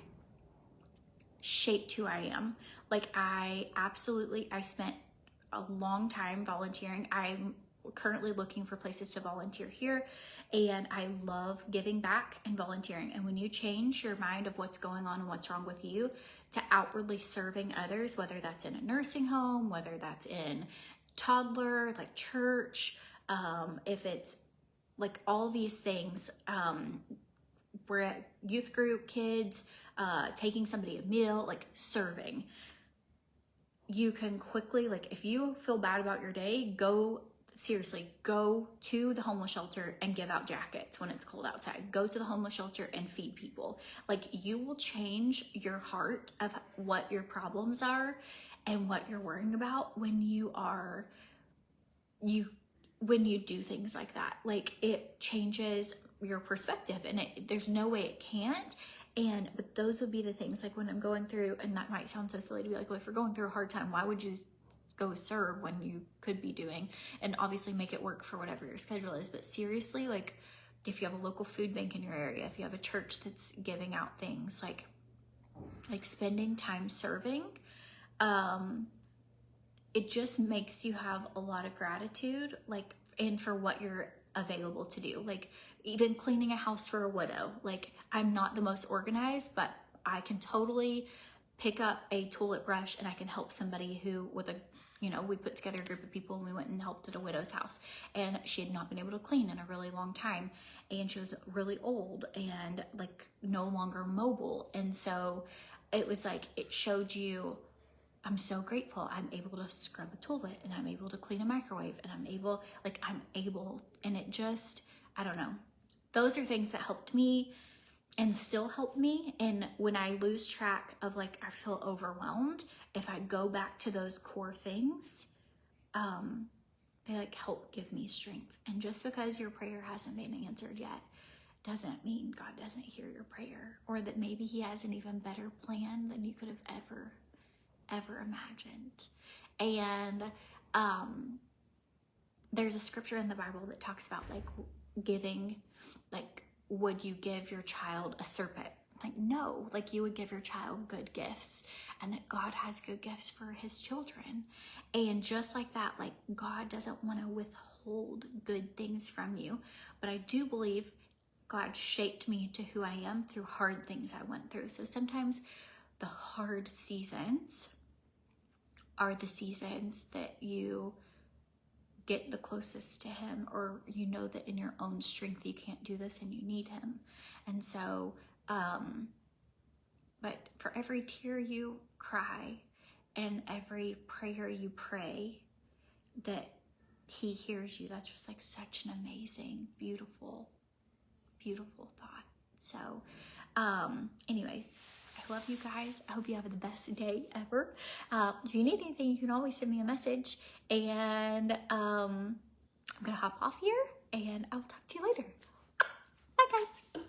shaped who I am. Like I spent a long time volunteering. I'm currently looking for places to volunteer here, and I love giving back and volunteering. And when you change your mind of what's going on and what's wrong with you to outwardly serving others, whether that's in a nursing home, whether that's in toddler, like church, if it's like all these things, we're at youth group, kids, taking somebody a meal, like serving, you can quickly, like if you feel bad about your day, go to the homeless shelter and give out jackets when it's cold outside. Go to the homeless shelter and feed people. Like you will change your heart of what your problems are and what you're worrying about when you do things like that. Like it changes your perspective, and there's no way it can't. But those would be the things, like when I'm going through, and that might sound so silly to be like, well, if you're going through a hard time, why would you go serve when you could be doing, and obviously make it work for whatever your schedule is. But seriously, like if you have a local food bank in your area, if you have a church that's giving out things, like spending time serving, it just makes you have a lot of gratitude, like, and for what you're available to do. Like even cleaning a house for a widow. Like I'm not the most organized, but I can totally pick up a tulip brush and I can help somebody who we put together a group of people and we went and helped at a widow's house, and she had not been able to clean in a really long time, and she was really old and like no longer mobile. And so it was like, it showed you, I'm so grateful I'm able to scrub a toilet, and I'm able to clean a microwave, and I'm able, and it just, I don't know. Those are things that helped me and still help me. And when I lose track of, like, I feel overwhelmed, if I go back to those core things, they like help give me strength. And just because your prayer hasn't been answered yet doesn't mean God doesn't hear your prayer, or that maybe he has an even better plan than you could have ever imagined. And there's a scripture in the Bible that talks about like giving, like, would you give your child a serpent? Like, no, like you would give your child good gifts, and that God has good gifts for his children. And just like that, like God doesn't want to withhold good things from you. But I do believe God shaped me to who I am through hard things I went through. So sometimes the hard seasons are the seasons that you get the closest to him, or you know that in your own strength you can't do this and you need him. And so but for every tear you cry and every prayer you pray, that he hears you. That's just like such an amazing, beautiful thought. So anyways, I love you guys. I hope you have the best day ever. If you need anything, you can always send me a message, and I'm gonna hop off here, and I'll talk to you later. Bye guys.